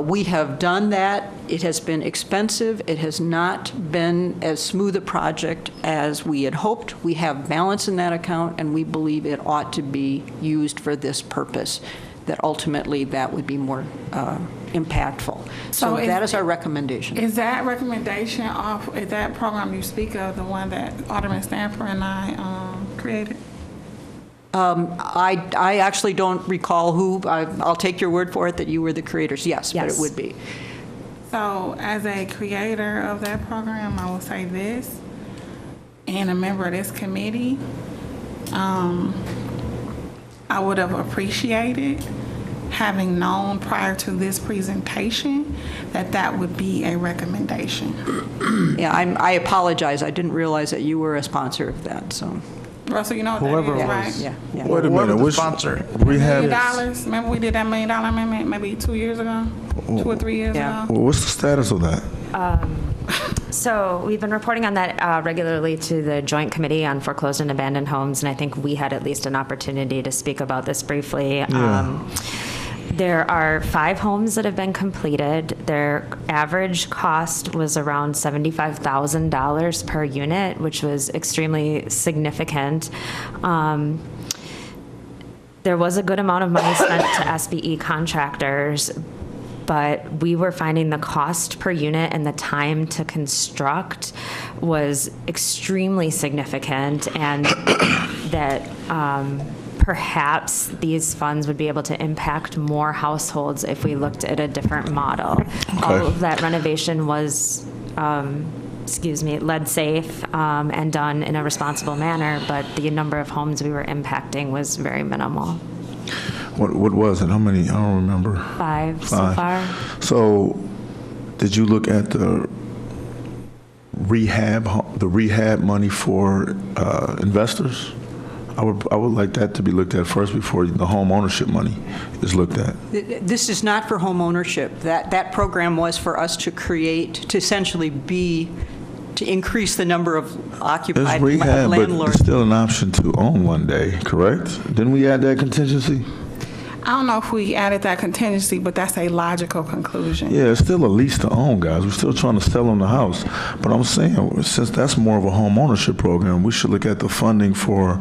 We have done that. It has been expensive. It has not been as smooth a project as we had hoped. We have balance in that account, and we believe it ought to be used for this purpose, that ultimately that would be more impactful. So that is our recommendation. Is that recommendation is that program you speak of the one that Alderman Stanford and I created? I actually don't recall who. I'll take your word for it that you were the creators. Yes, but it Yes. would be. So as a creator of that program, I will say this, and a member of this committee, I would have appreciated having known prior to this presentation that that would be a recommendation. Yeah, I apologize. I didn't realize that you were a sponsor of that, so. Russell, you know what Whoever that is, it right? was. Yeah, yeah. Wait a Whoever minute, the which sponsor. rehab? $1 million. Remember we did that $1 million amendment maybe 2 years ago, 2 or 3 years Yeah. ago. Well, what's the status of that? So we've been reporting on that regularly to the Joint Committee on Foreclosed and Abandoned Homes, and I think we had at least an opportunity to speak about this briefly. There are 5 homes that have been completed. Their average cost was around $75,000 per unit, which was extremely significant. There was a good amount of money spent to SBE contractors, but we were finding the cost per unit and the time to construct was extremely significant, and that perhaps these funds would be able to impact more households if we looked at a different model. All of that renovation was lead safe and done in a responsible manner, but the number of homes we were impacting was very minimal. What was it? How many? I don't remember. 5 so far. So, did you look at the rehab money for investors? I would like that to be looked at first before the home ownership money is looked at. This is not for home ownership. That program was for us to create, to essentially to increase the number of occupied It's rehab, but landlords. it's still an option to own one day, correct? Didn't we add that contingency? I don't know if we added that contingency, but that's a logical conclusion. Yeah, it's still a lease to own, guys. We're still trying to sell them the house. But I'm saying, since that's more of a home ownership program, we should look at the funding for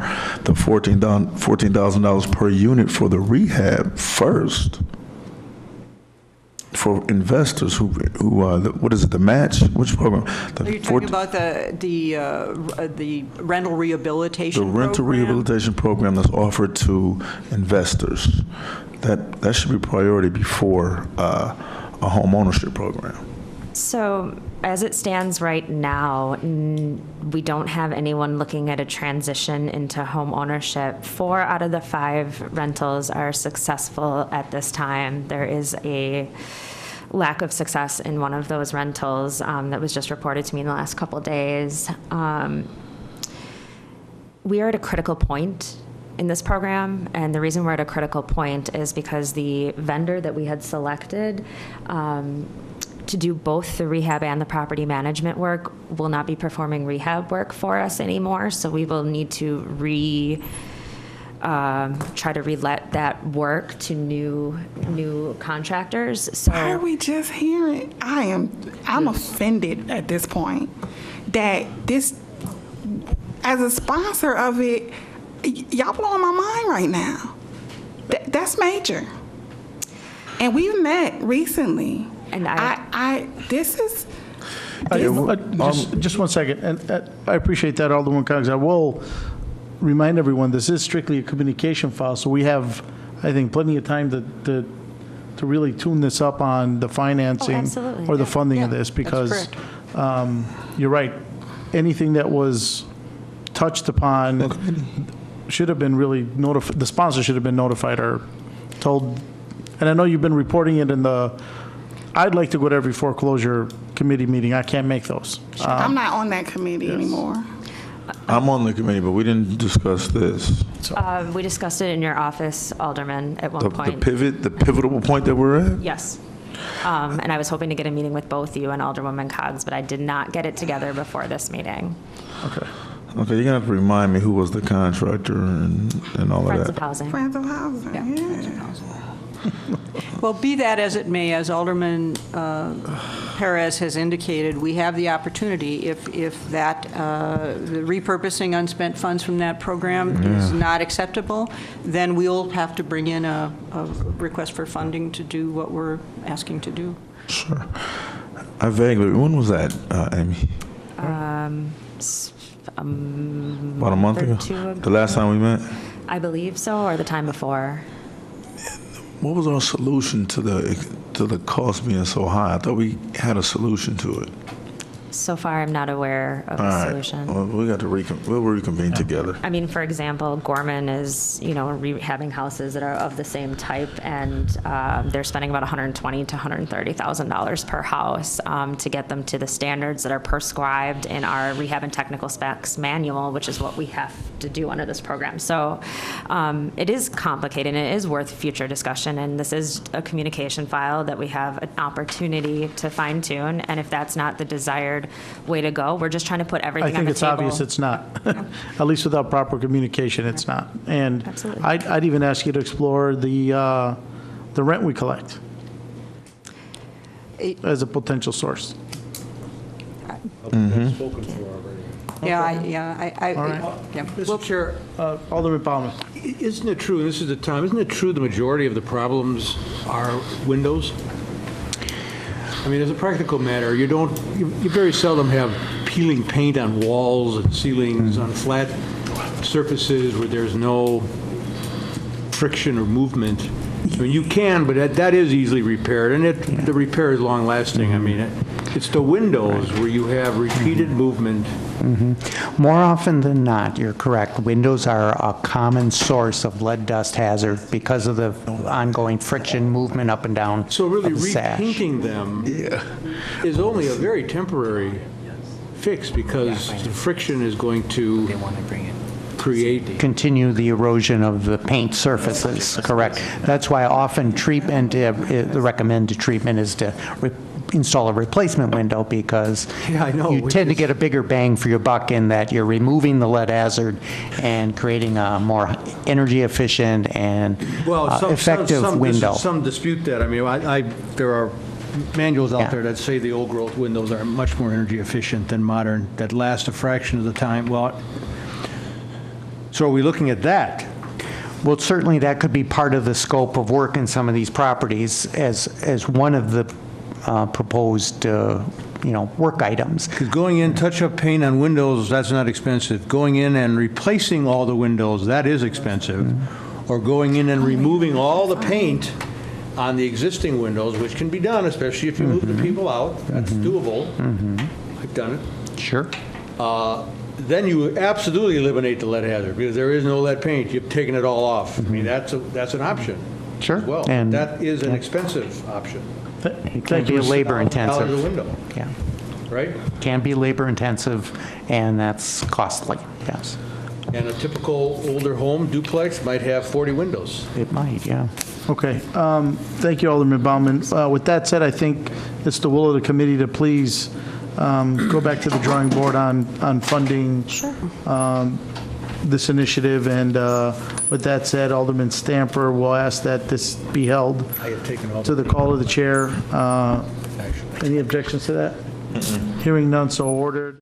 the $14,000 per unit for the rehab first. For investors who what is it, the match? Which program? Are you talking about the rental rehabilitation The rental program? rehabilitation program that's offered to investors. That should be priority before a home ownership program. So as it stands right now, we don't have anyone looking at a transition into home ownership. 4 out of the 5 rentals are successful at this time. There is a lack of success in one of those rentals that was just reported to me in the last couple of days. We are at a critical point in this program, and the reason we're at a critical point is because the vendor that we had selected to do both the rehab and the property management work will not be performing rehab work for us anymore, so we will need to try to relet that work to new contractors. So Why are we just hearing? I'm offended at this point that this, as a sponsor of it, y'all blowing my mind right now. That's major. And we've met recently. And this is. Just one second, and I appreciate that, Alderman Coggins. I will remind everyone, this is strictly a communication file, so we have, I think, plenty of time to really tune this up on the financing or the funding of this, because you're right. Anything that was touched upon should have been really notified. The sponsor should have been notified or told. And I know you've been reporting it in the. I'd like to go to every foreclosure committee meeting. I can't make those. I'm not on that committee anymore. I'm on the committee, but we didn't discuss this. we discussed it in your office, Alderman, at one point. The pivotal point that we're at? Yes. And I was hoping to get a meeting with both you and Alderwoman Coggs, but I did not get it together before this meeting. Okay. Okay, you're going to have to remind me who was the contractor and all Friends of of that. Housing. Friends of Housing, yeah. Well, be that as it may, as Alderman Perez has indicated, we have the opportunity, if that, the repurposing unspent funds from that program is not acceptable, then we'll have to bring in a request for funding to do what we're asking to do. Sure. I vaguely, when was that, Amy? About a month ago? The last time we met? I believe so, or the time before. What was our solution to the cost being so high? I thought we had a solution to it. So far, I'm not aware of a solution. Well, we got to we'll reconvene together. I mean, for example, Gorman is, rehabbing houses that are of the same type, and they're spending about $120,000 to $130,000 per house to get them to the standards that are prescribed in our rehab and technical specs manual, which is what we have to do under this program. So it is complicated, and it is worth future discussion, and this is a communication file that we have an opportunity to fine tune, and if that's not the desired way to go, we're just trying to put everything on the table. I think it's obvious it's not. At least without proper communication, it's not. And Absolutely. I'd even ask you to explore the rent we collect as a potential source. Spoken for already. Yeah, All right. yeah. Mr. Chair, Alderman Palmer. isn't it true, and this is the time, isn't it true the majority of the problems are windows? I mean, as a practical matter, you very seldom have peeling paint on walls and ceilings on flat surfaces where there's no friction or movement. I mean, you can, but that is easily repaired, and the repair is long-lasting. I mean, it's the windows where you have repeated movement. More often than not, you're correct. Windows are a common source of lead dust hazard because of the ongoing friction movement up and down So really of the sash. repainting them is only a very temporary fix because the friction is going to create. Continue the erosion of the paint surfaces, correct. That's why often treatment, the recommended treatment is to install a replacement window because Yeah, I know, you which tend to is- get a bigger bang for your buck in that you're removing the lead hazard and creating a more energy efficient and effective window. Some dispute that. I mean, there are manuals out Yeah. there that say the old growth windows are much more energy efficient than modern, that last a fraction of the time. Well, so are we looking at that? Well, certainly that could be part of the scope of work in some of these properties as one of the proposed, work items. Because going in, touch-up paint on windows, that's not expensive. Going in and replacing all the windows, that is expensive. Or going in and removing all the paint on the existing windows, which can be done, especially if you move the people out. That's doable. I've done it. Sure. Then you absolutely eliminate the lead hazard, because there is no lead paint. You've taken it all off. I mean, that's an option. Sure. As well. And- That is an expensive option. It can be labor Out of the intensive. window, Yeah. right? Can be labor intensive and that's costly, yes. And a typical older home duplex might have 40 windows. It might, yeah. Okay. Thank you, Alderman Bauman. With that said, I think it's the will of the committee to please go back to the drawing board on funding this initiative. And with that said, Alderman Stamper will ask that this be held I have taken all to the call of the chair. Any objections to that? Hearing none, so ordered.